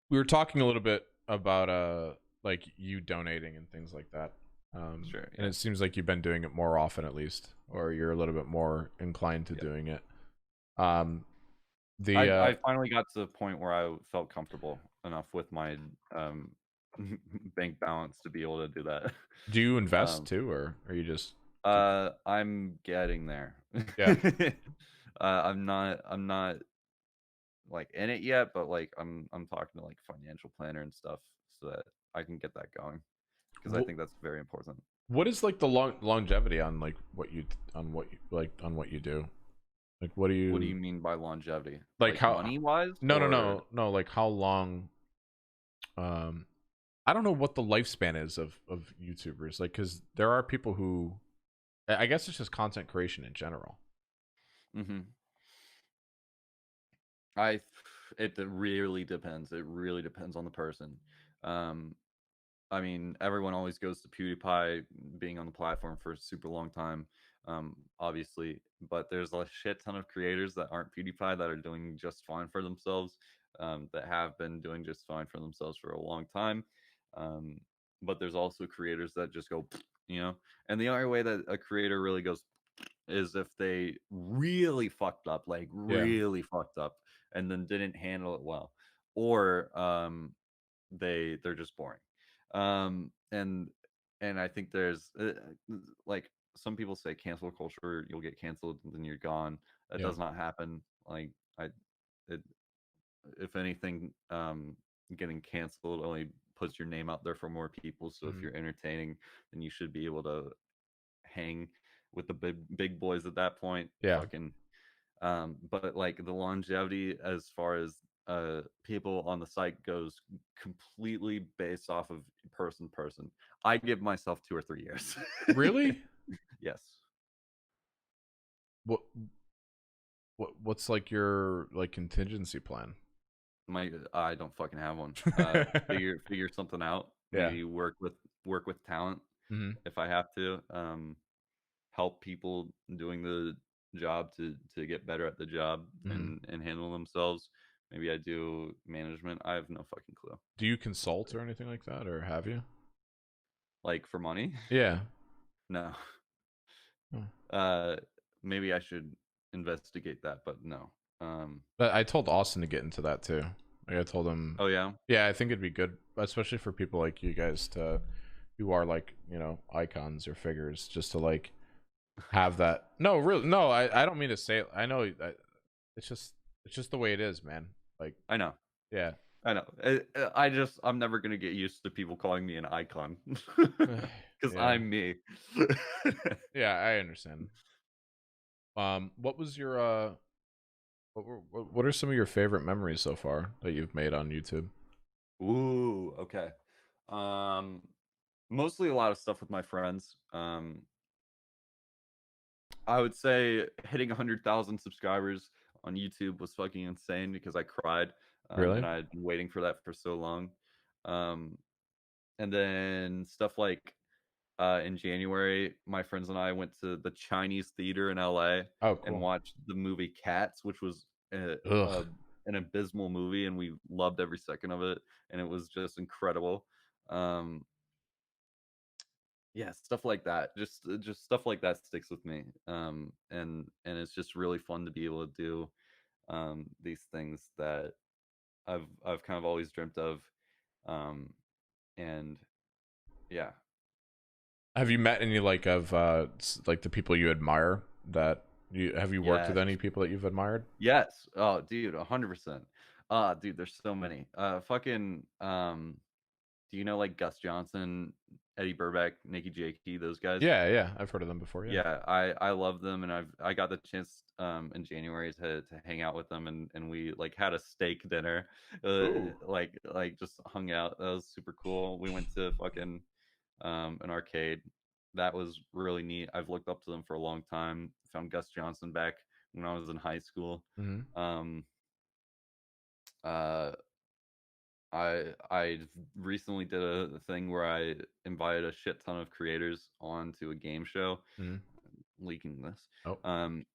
we were talking a little bit about like you donating and things like that. sure. And Yeah, it seems like you've been doing it more often at least, or you're a little bit more inclined to yeah. doing it. Um, I the I finally got to the point where I felt comfortable enough with my um bank balance to be able to do that. do you invest Um, too, or are you just I'm getting there. yeah? I'm not like in it yet, but like I'm talking to like financial planner and stuff so that I can get that going because I Wh- think that's very important. what is like the longevity on like what you on what you do? Like what do What do you you mean by longevity? like Like how? money wise No, no, or no, no. Like how long? Um, I don't know what the lifespan is of YouTubers. Like, because there are people who, I guess it's just content creation in general. hmm I it really depends. It really depends on the person. Um I mean, everyone always goes to PewDiePie being on the platform for a super long time, obviously. But there's a shit ton of creators that aren't PewDiePie that are doing just fine for themselves, that have been doing just fine for themselves for a long time. Um, but there's also creators that just go, you know. And the only way that a creator really goes is if they really fucked up, like Yeah. really fucked up, and then didn't handle it well, or they're just boring. And I think there's like some people say cancel culture, you'll get canceled and then you're gone. That Yeah. does not happen. Like I it, if anything, getting canceled only puts your name out there for more people. So if Mhm. you're entertaining, then you should be able to hang with the big boys at that point. Yeah. Fucking but like the longevity as far as people on the site goes completely based off of person. I give myself 2 or 3 years. Really? Yes. What what's like your like contingency plan? My I don't fucking have one. Figure something out. Yeah. Maybe work with talent Hmm. if I have to. Help people doing the job to get better at the job Hmm. and handle themselves. Maybe I do management. I have no fucking clue. Do you consult or anything like that, or have you? Like for money? Yeah. No. Oh. Uh, maybe I should investigate that, but no. But I told Austin to get into that too. Like I told him, Oh yeah. yeah, I think it'd be good, especially for people like you guys to, who are like, icons or figures, just to like have that. No, really, no, I don't mean to say it. I know it's just it's just the way it is, man. Like, I know. yeah. I know. I'm never gonna get used to people calling me an icon because Yeah. I'm me. Yeah, I understand. What was your what are some of your favorite memories so far that you've made on YouTube? Ooh, okay. Um, Mostly a lot of stuff with my friends. I would say hitting 100,000 subscribers on YouTube was fucking insane because I cried, Really? and I had been waiting for that for so long. Um, and then stuff like in January, my friends and I went to the Chinese theater in LA Oh, and cool. watched the movie Cats, which was Ugh. an abysmal movie, and we loved every second of it, and it was just incredible. Um, yeah, stuff like that, just stuff like that sticks with me, and it's just really fun to be able to do these things that I've kind of always dreamt of, um, and yeah. Have you met any like of like the people you admire that you have you worked with Yes. any people that you've admired? Yes. Oh, dude, 100%. Dude, there's so many. Fucking, do you know like Gus Johnson, Eddie Burback, Nikki Jakey, those guys? Yeah, yeah, I've heard of them before. Yeah. Yeah, I love them, and I got the chance in January to hang out with them, and we like had a steak dinner, Ooh. like just hung out. That was super cool. We went to fucking an arcade. That was really neat. I've looked up to them for a long time. Found Gus Johnson back when I was in high school. Hmm. Um, uh, I recently did a thing where I invited a shit ton of creators onto a game show. Mhm. Leaking this. Oh, Um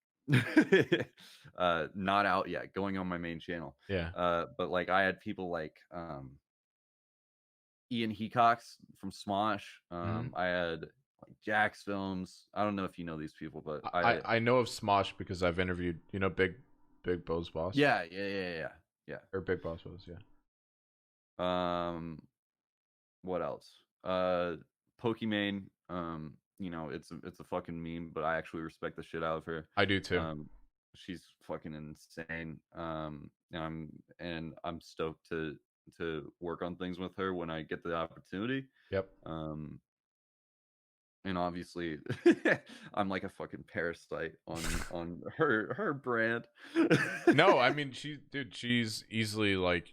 not out yet, going on my main channel. yeah. But like I had people like Ian Hecox from Smosh. Mhm. I had like Jax Films. I don't know if you know these people, but I know of Smosh because I've interviewed, Big Bo's boss, yeah. or Big Boss was, yeah. What else? Pokimane. It's a fucking meme, but I actually respect the shit out of her. I do too. She's fucking insane. And I'm stoked to work on things with her when I get the opportunity. Yep. And obviously I'm like a fucking parasite on her brand. No, I mean she's easily like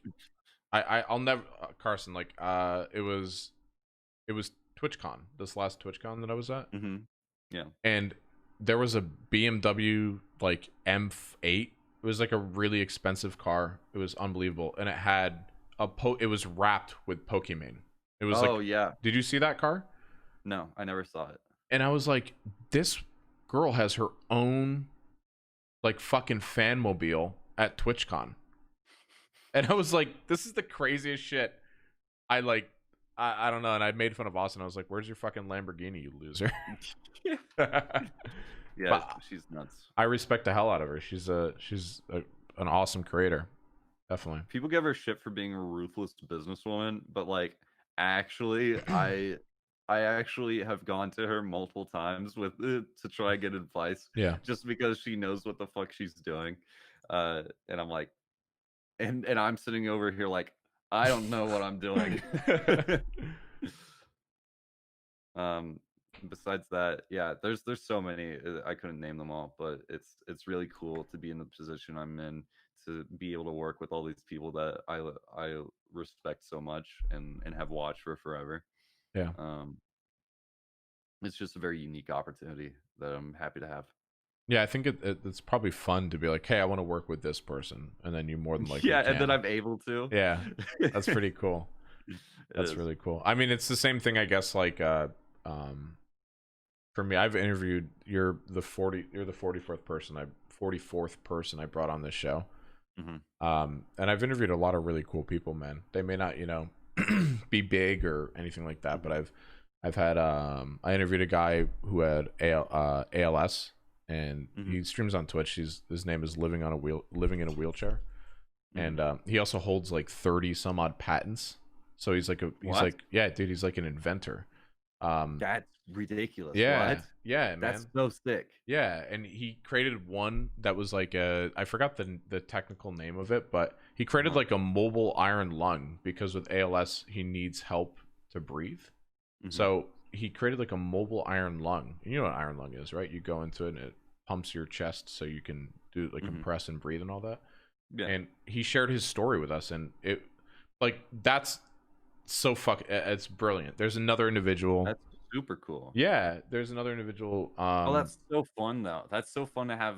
I'll never Carson, like it was TwitchCon, this last TwitchCon that I was at. Hmm. Yeah. And there was a BMW like M8. It was like a really expensive car. It was unbelievable, and it had it was wrapped with Pokimane. It was Oh like, yeah. did you see that car? No, I never saw it. And I was like, this girl has her own like fucking fan mobile at TwitchCon. And I was like, this is the craziest shit. I like I don't know, and I made fun of Austin. I was like, where's your fucking Lamborghini, you loser? Yeah, But she's nuts. I respect the hell out of her. She's an awesome creator. Definitely. People give her shit for being a ruthless businesswoman, but like actually I actually have gone to her multiple times with to try and get advice Yeah. just because she knows what the fuck she's doing. And I'm like and I'm sitting over here like I don't know what I'm doing. um Besides that, yeah, there's so many, I couldn't name them all, but it's really cool to be in the position I'm in, to be able to work with all these people that I respect so much and have watched for forever. Yeah. um it's just a very unique opportunity that I'm happy to have. Yeah, I think it's probably fun to be like, hey, I want to work with this person, and then you more than likely Yeah, and then can. I'm able to. Yeah, that's pretty cool. That's really cool. I mean, it's the same thing, I guess. Like, for me, I've interviewed. You're the 44th person I brought on this show. Mm-hmm. And I've interviewed a lot of really cool people, man. They may not, be big or anything like that, Mm-hmm. but I've had I interviewed a guy who had ALS, and Mm-hmm. he streams on Twitch. His name is living in a wheelchair, Mm-hmm. and he also holds like 30 some odd patents. So he's What? like, yeah, dude, he's like an inventor. That's ridiculous. Yeah, What? yeah, man. That's so sick. Yeah, and he created one that was like I forgot the technical name of it, but he created Uh-huh. like a mobile iron lung because with ALS he needs help to breathe. Mhm. So he created like a mobile iron lung. And you know what iron lung is, right? You go into it and it pumps your chest so you can do like Mhm. compress and breathe and all that. Yeah. And he shared his story with us, and it like that's so it's brilliant. There's another individual. That's super cool. Yeah, there's another individual. Oh, that's so fun though. That's so fun to have,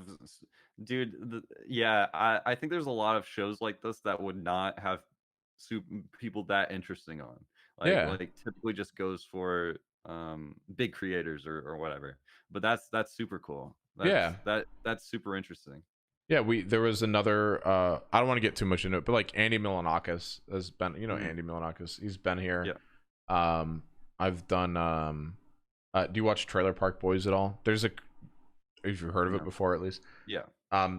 dude. Yeah, I think there's a lot of shows like this that would not have people that interesting on. Yeah. Like typically just goes for big creators or whatever. But that's super cool. Yeah. That's super interesting. Yeah, there was another I don't want to get too much into it, but like Andy Milanakis has been, Mhm. Andy Milanakis, he's been here. Yeah. I've done do you watch Trailer Park Boys at all? If you've heard of it No. before at least. Yeah.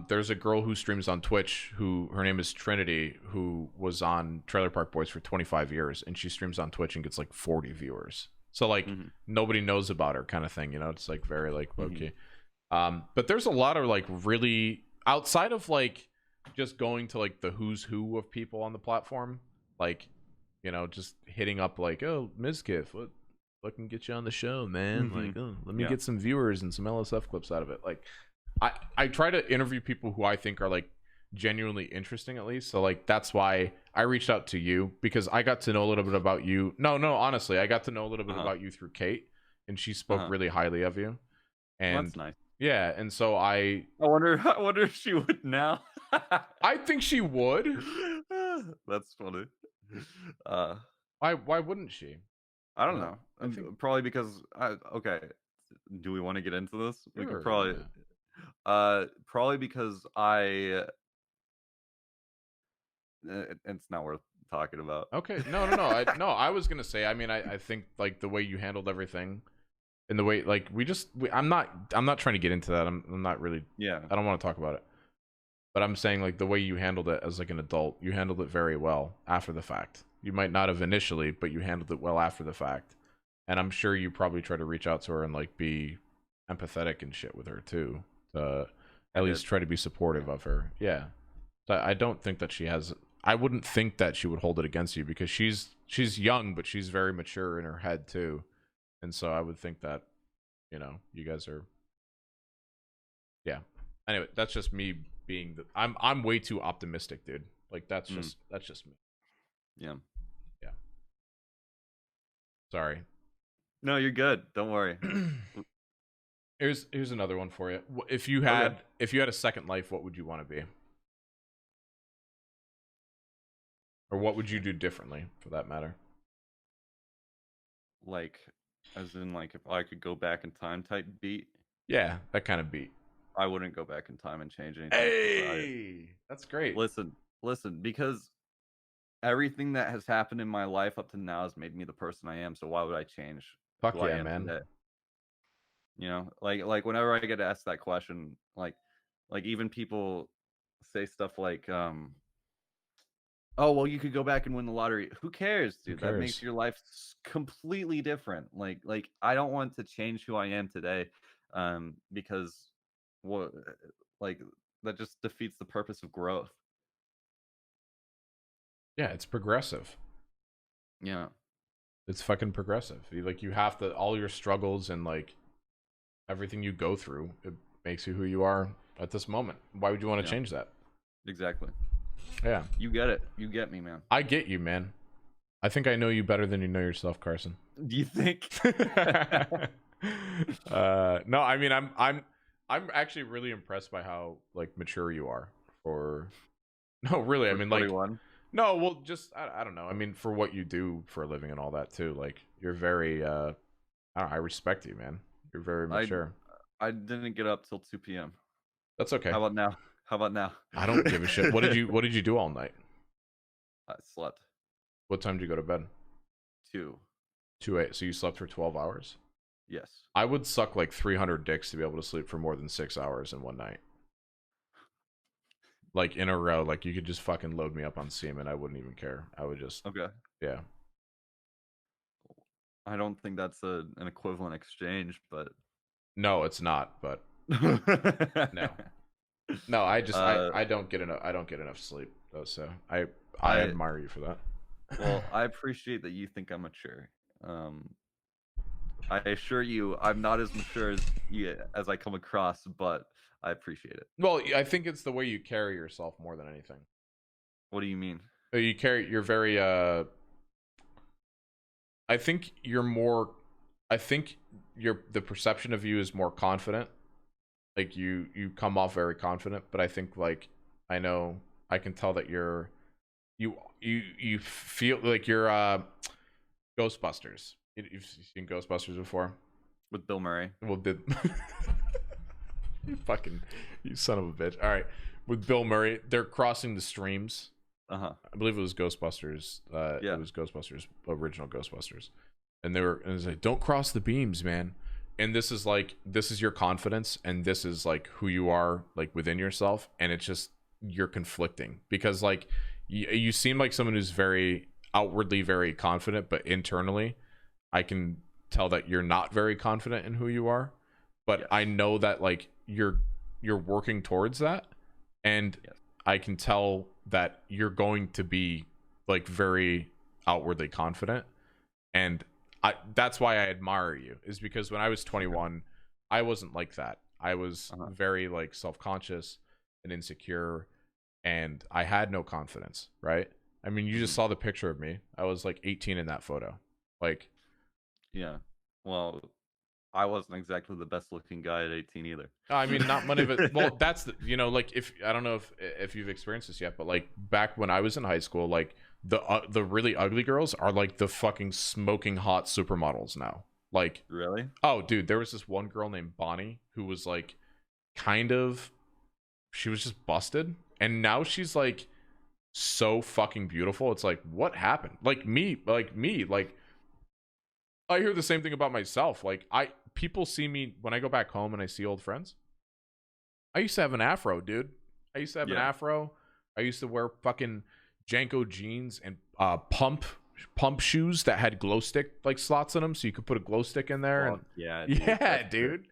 There's a girl who streams on Twitch who her name is Trinity, who was on Trailer Park Boys for 25 years, and she streams on Twitch and gets like 40 viewers. So like Mhm. nobody knows about her kind of thing, it's like very like low key. Mhm. But there's a lot of like really outside of like just going to like the who's who of people on the platform, like just hitting up like, oh, Mizkif, what can get you on the show, man? Mhm. Like, oh, let me Yeah. get some viewers and some LSF clips out of it. Like I try to interview people who I think are like genuinely interesting, at least. So like that's why I reached out to you, because I got to know a little bit about you. No, honestly, I got to know a little bit about you through Kate, and she spoke really highly of you. Well, And that's nice. yeah, and so I wonder if she would now. think she would. That's funny. uh, Why wouldn't she? I don't know. I think Probably because okay. Do we want to get into this? We could sure, probably yeah. probably because I it's not worth talking about. Okay. No. I was gonna say. I mean, I think like the way you handled everything, and the way like I'm not trying to get into that. I'm not really. Yeah. I don't want to talk about it. But I'm saying like the way you handled it as like an adult, you handled it very well after the fact. You might not have initially, but you handled it well after the fact. And I'm sure you probably try to reach out to her and like be empathetic and shit with her too. To I at did. least try to be supportive of her. Yeah. So I don't think that she has. I wouldn't think that she would hold it against you because she's young, but she's very mature in her head too. And so I would think that, you guys are. Yeah. Anyway, that's just me being the. I'm way too optimistic, dude. Like that's just me. Yeah. Yeah. Sorry. No, you're good. Don't worry. Here's another one for you. If you Okay. had a second life, what would you want to be? Or what would you do differently, for that matter? Like, as in, like, if I could go back in time type beat, Yeah, that kind of beat. I wouldn't go back in time and change anything. Hey, that's great. Listen, because everything that has happened in my life up to now has made me the person I am. So why would I change Fuck who I yeah, am man. today? Like whenever I get asked that question, like even people say stuff like, oh well, you could go back and win the lottery. Who cares, Who dude? That makes cares? your life completely different. Like I don't want to change who I am today, because what like that just defeats the purpose of growth. Yeah, it's progressive. Yeah. It's fucking progressive. You have to all your struggles and like everything you go through, it makes you who you are at this moment. Why would you want to Yeah. change that? Exactly. Yeah. You get it. You get me, man. I get you, man. I think I know you better than you know yourself, Carson. Do you think? No, I mean I'm actually really impressed by how like mature you are for no, really. I For mean like 21? no, well just I don't know. I mean for what you do for a living and all that too. Like you're very I respect you, man. You're very mature. I didn't get up till 2 p.m. That's okay. How about now? How about now? I don't give a shit. What did you do all night? I slept. What time did you go to bed? 2. 2 8. So you slept for 12 hours? Yes. I would suck like 300 dicks to be able to sleep for more than 6 hours in one night. Like in a row, like you could just fucking load me up on semen. I wouldn't even care. I would just, Okay. yeah. I don't think that's an equivalent exchange, but No, it's not. But no, no. I don't get enough. I don't get enough sleep though. So I I admire you for that. well, I appreciate that you think I'm mature. I assure you, I'm not as mature as I come across, but I appreciate it. Well, I think it's the way you carry yourself more than anything. What do you mean? You're very I think you're more I think the perception of you is more confident. Like you come off very confident, but I think like I know I can tell that you feel like you're Ghostbusters. You've seen Ghostbusters before? With Bill Murray? Well, did you son of a bitch. All right. With Bill Murray, they're crossing the streams. Uh-huh. I believe it was Ghostbusters. Yeah. It was Ghostbusters, original Ghostbusters. And it was like, don't cross the beams, man. And this is your confidence, and this is like who you are, like within yourself, and it's just you're conflicting because like you seem like someone who's very outwardly very confident, but internally, I can tell that you're not very confident in who you are. But Yes. I know that like you're working towards that, and Yes. I can tell that you're going to be like very outwardly confident, and that's why I admire you, is because when I was 21 I wasn't like that. I was very like self-conscious and insecure, and I had no confidence, right? I mean, you just saw the picture of me. I was like 18 in that photo. Like, yeah. Well, I wasn't exactly the best looking guy at 18 either. I mean, not many of it. Well, that's like if I don't know if you've experienced this yet, but like back when I was in high school, like the really ugly girls are like the fucking smoking hot supermodels now. Like, Really? oh, dude, there was this one girl named Bonnie who was like kind of, she was just busted, and now she's like so fucking beautiful. It's like, what happened? Like me, like I hear the same thing about myself. Like people see me when I go back home and I see old friends. I used to have an afro, dude. I used to have an afro. I used to wear fucking Janko jeans and pump shoes that had glow stick like slots in them, so you could put a glow stick in there. Fuck, And yeah, dude.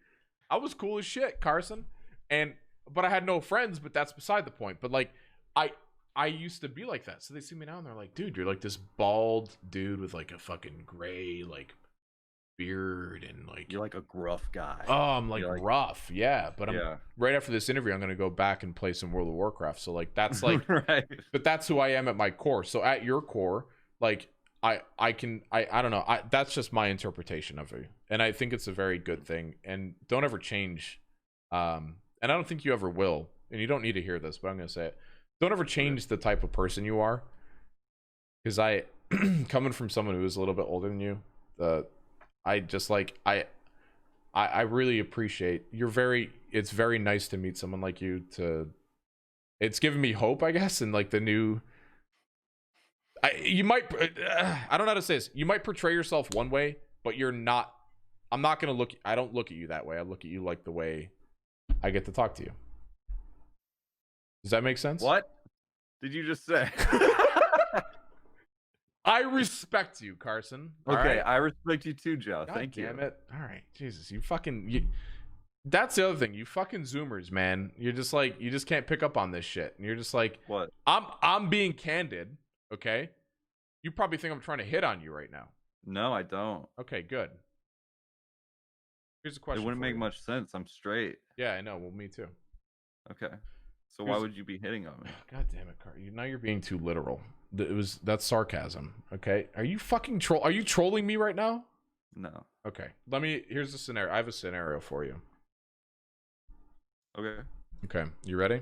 I was cool as shit, Carson. But I had no friends, but that's beside the point. But like I used to be like that. So they see me now and they're like, dude, you're like this bald dude with like a fucking gray like beard, and like you're like a gruff guy. Oh, I'm like rough, yeah. But I'm right after this interview, I'm gonna go back and play some World of Warcraft. So like that's like right. But that's who I am at my core. So at your core, like I don't know. That's just my interpretation of you, and I think it's a very good thing. And don't ever change. And I don't think you ever will. And you don't need to hear this, but I'm gonna say it. Don't ever change the type of person you are, because I, coming from someone who is a little bit older than you, I just like I really appreciate it's very nice to meet someone like you. It's given me hope, I guess, and like the new. I don't know how to say this. You might portray yourself one way, but you're not. I'm not gonna look. I don't look at you that way. I look at you like the way I get to talk to you. Does that make sense? What did you just say? I respect you, Carson. Okay, right? I respect you too, Joe. God Thank you. Damn it. All right. Jesus, that's the other thing. You fucking Zoomers, man. You're just like, you just can't pick up on this shit. And you're just like, what? I'm being candid, okay? You probably think I'm trying to hit on you right now. No, I don't. Okay, good. Here's a question. It wouldn't make much sense. I'm straight. Yeah, I know. Well, me too. Okay. So why would you be hitting on me? God damn it, Carson. Now you're being too literal. That's sarcasm. Okay. Are you fucking Are you trolling me right now? No. Okay. Here's the scenario. I have a scenario for you. Okay. Okay. You ready?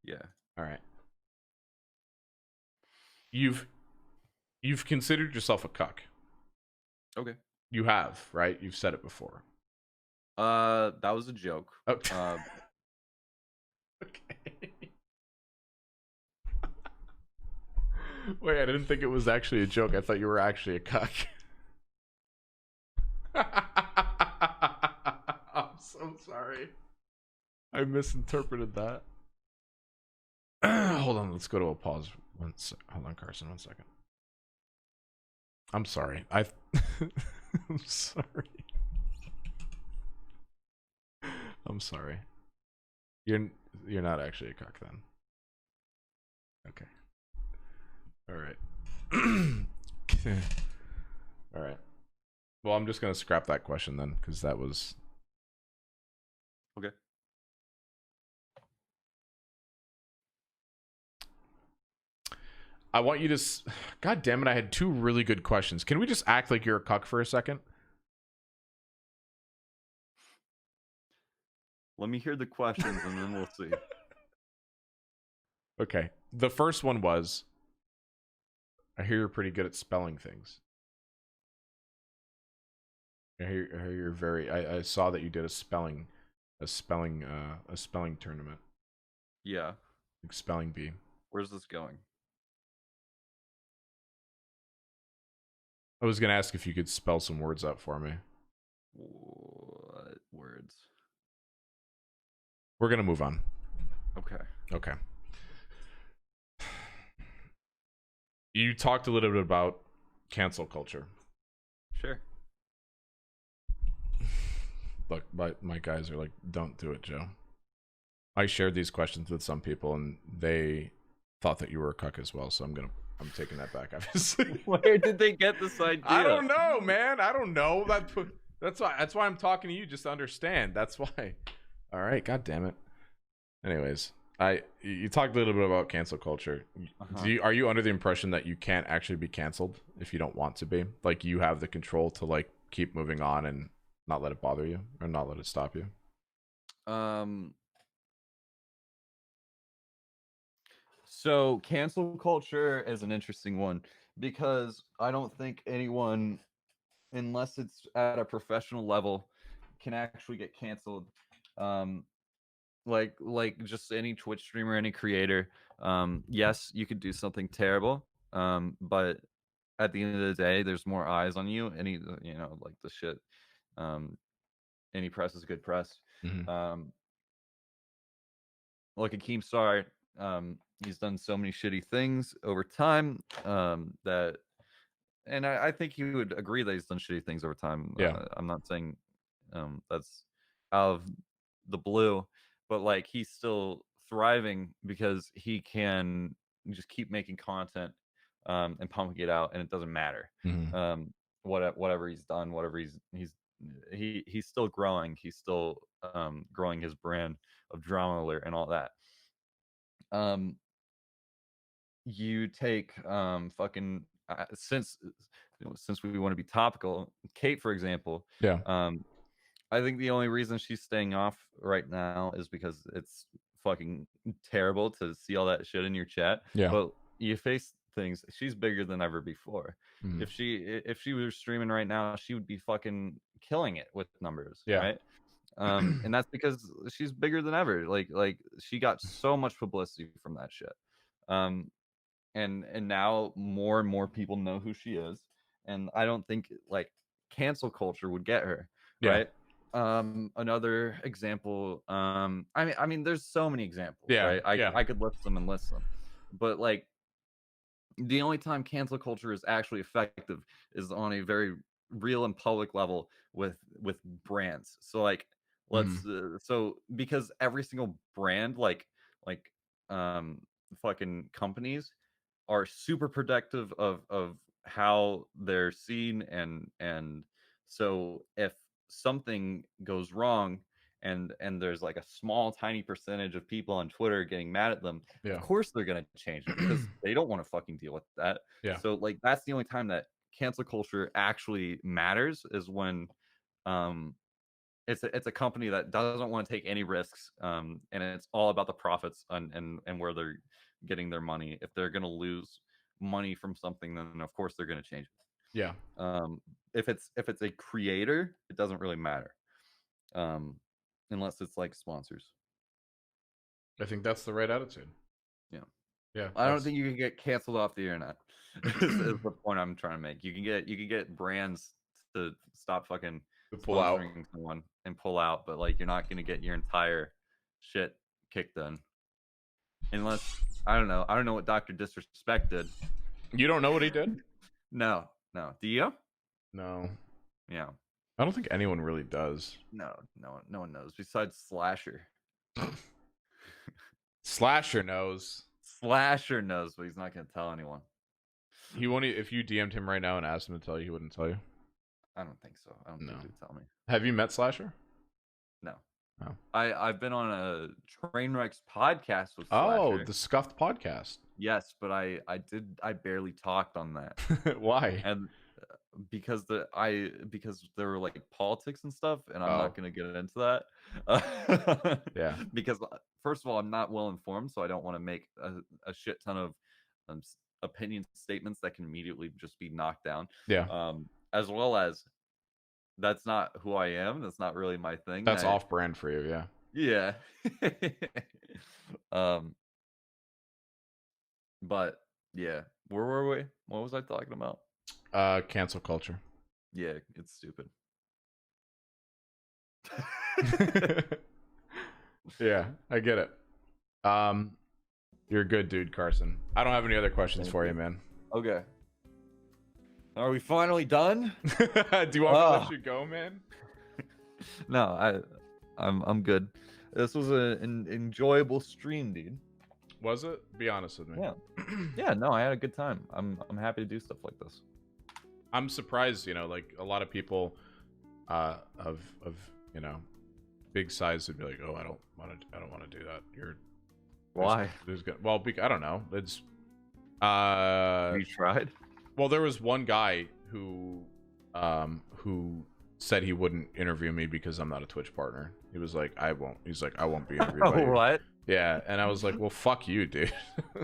Yeah. All right. You've considered yourself a cuck. Okay. You have, right? You've said it before. That was a joke. Okay. Okay. Wait, I didn't think it was actually a joke. I thought you were actually a cuck. I'm so sorry. I misinterpreted that. Hold on, let's go to a pause. Hold on, Carson, 1 second. I'm sorry. I'm sorry. I'm sorry. You're not actually a cuck then. Okay. All right. All right. Well, I'm just gonna scrap that question then, because that was okay. I want you to. God damn it! I had 2 really good questions. Can we just act like you're a cuck for a second? Let me hear the questions and then we'll see. Okay. The first one was, I hear you're pretty good at spelling things. I hear you're very. I saw that you did a spelling tournament. Yeah. Like spelling bee. Where's this going? I was gonna ask if you could spell some words out for me. What words? We're gonna move on. Okay. Okay. You talked a little bit about cancel culture. Sure. Look, my guys are like, don't do it, Joe. I shared these questions with some people and they thought that you were a cuck as well, so I'm taking that back, obviously. Where did they get this idea? I don't know, man. I don't know. That's why I'm talking to you, just to understand. That's why. All right, god damn it. Anyways, you talked a little bit about cancel culture. Are you under the impression that you can't actually be canceled if you don't want to be? Like, you have the control to like keep moving on and not let it bother you or not let it stop you? So cancel culture is an interesting one because I don't think anyone, unless it's at a professional level, can actually get canceled. Um, like just any Twitch streamer, any creator. Yes, you could do something terrible. But at the end of the day, there's more eyes on you. Like the shit. Um, any press is good press. Mhm. Like Akeem Star, he's done so many shitty things over time that, and I think he would agree that he's done shitty things over time. Yeah. I'm not saying that's out of the blue, but like he's still thriving because he can just keep making content and pumping it out, and it doesn't matter. Mhm. Whatever he's done, whatever he's still growing. He's still growing his brand of drama alert and all that. Um, you take fucking since we want to be topical, Kate, for example. Yeah. I think the only reason she's staying off right now is because it's fucking terrible to see all that shit in your chat. Yeah. But you face things, she's bigger than ever before. Mhm. If she was streaming right now, she would be fucking killing it with numbers, Yeah. right? And that's because she's bigger than ever. Like she got so much publicity from that shit. And now more and more people know who she is, and I don't think like cancel culture would get her, Yeah. right? Another example, I mean there's so many examples, Yeah. right? Yeah. I could list them, but like the only time cancel culture is actually effective is on a very real and public level with brands. So like so because every single brand, like um fucking companies are super protective of how they're seen, and so if something goes wrong and there's like a small tiny percentage of people on Twitter getting mad at them, Yeah. of course they're going to change it because they don't want to fucking deal with that. Yeah. So like that's the only time that cancel culture actually matters, is when um it's a company that doesn't want to take any risks, and it's all about the profits and where they're getting their money. If they're going to lose money from something, then of course they're going to change it. Yeah. If it's a creator, it doesn't really matter, um unless it's like sponsors. I think that's the right attitude. Yeah, Yeah. I don't think you can get canceled off the internet. is the point I'm trying to make. You can get brands to stop fucking to pull out. sponsoring someone and pull out, but like you're not gonna get your entire shit kicked in, unless I don't know what Dr. Disrespect did. You don't know what he did? No. Do you? No. Yeah. I don't think anyone really does. No one knows besides Slasher. Slasher knows. Slasher knows, but he's not gonna tell anyone. He won't. If you DM'd him right now and asked him to tell you, he wouldn't tell you. I don't think so. I don't think he'd tell me. Have you met Slasher? No. Oh. I've been on a Trainwrecks podcast with Slasher. Oh, the Scuffed podcast. Yes, but I barely talked on that. Why? And because there were like politics and stuff, and I'm not gonna get into that. Yeah. Because first of all, I'm not well informed, so I don't want to make a shit ton of opinion statements that can immediately just be knocked down. Yeah. As well as that's not who I am. That's not really my thing. That's off-brand for you, yeah. Yeah. But yeah, where were we? What was I talking about? Cancel culture. Yeah, it's stupid. Yeah, I get it. You're a good dude, Carson. I don't have any other questions for you, man. Okay. Are we finally done? Do you want me to let you go, man? No, I'm good. This was an enjoyable stream, dude. Was it? Be honest with me. Yeah. Yeah, no, I had a good time. I'm happy to do stuff like this. I'm surprised, like a lot of people of big size would be like, "Oh, I don't want to do that." Why? Well, I don't know. It's you tried? Well, there was one guy who said he wouldn't interview me because I'm not a Twitch partner. He was like, I won't. He's like, I won't be interviewed by you. What? Yeah, and I was like, well, fuck you, dude.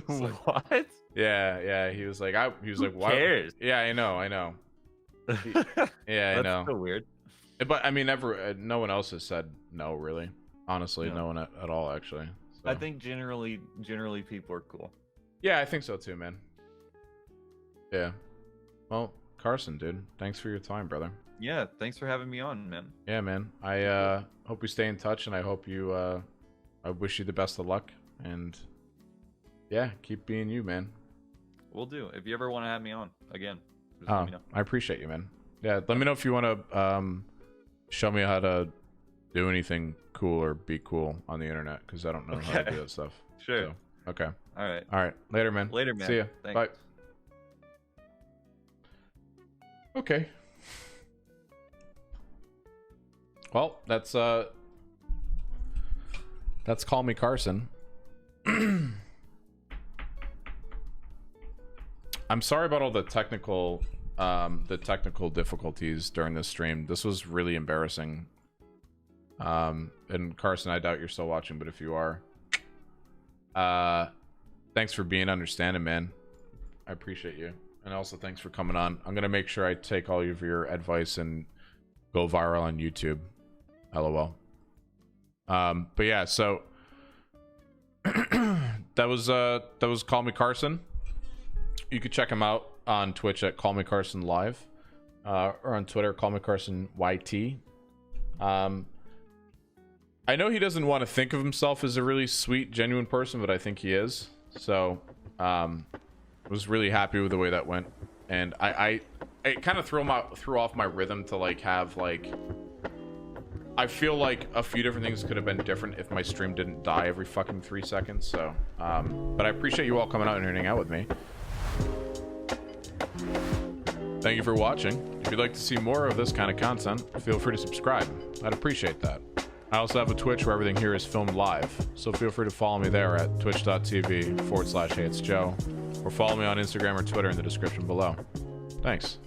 Like, What? yeah. He was like, Who why? cares? Yeah, I know. Yeah, I know. That's so weird. But I mean, no one else has said no, really. Honestly, no one at all, actually. So. I think generally people are cool. Yeah, I think so too, man. Yeah. Well, Carson, dude, thanks for your time, brother. Yeah, thanks for having me on, man. Yeah, man. I hope we stay in touch, and I hope you. I wish you the best of luck, and yeah, keep being you, man. We'll do. If you ever want to have me on again, just let me know. I appreciate you, man. Yeah, let me know if you want to show me how to do anything cool or be cool on the internet, because I don't know how to do that stuff. Sure. So, okay. All right. Later, man. Later, man. See ya. Thanks. Bye. Okay. Well, that's Call Me Carson. I'm sorry about all the technical difficulties during this stream. This was really embarrassing. And Carson, I doubt you're still watching, but if you are, thanks for being understanding, man. I appreciate you. And also thanks for coming on. I'm gonna make sure I take all of your advice and go viral on YouTube. LOL. But yeah, so that was Call Me Carson. You could check him out on Twitch at Call Me Carson Live, or on Twitter, Call Me Carson YT. I know he doesn't want to think of himself as a really sweet, genuine person, but I think he is. So, was really happy with the way that went, and I kind of threw off my rhythm to like have like. I feel like a few different things could have been different if my stream didn't die every fucking 3 seconds. So, but I appreciate you all coming out and hanging out with me. Thank you for watching. If you'd like to see more of this kind of content, feel free to subscribe. I'd appreciate that. I also have a Twitch where everything here is filmed live, so feel free to follow me there at twitch.tv/heyitsjoe, or follow me on Instagram or Twitter in the description below. Thanks.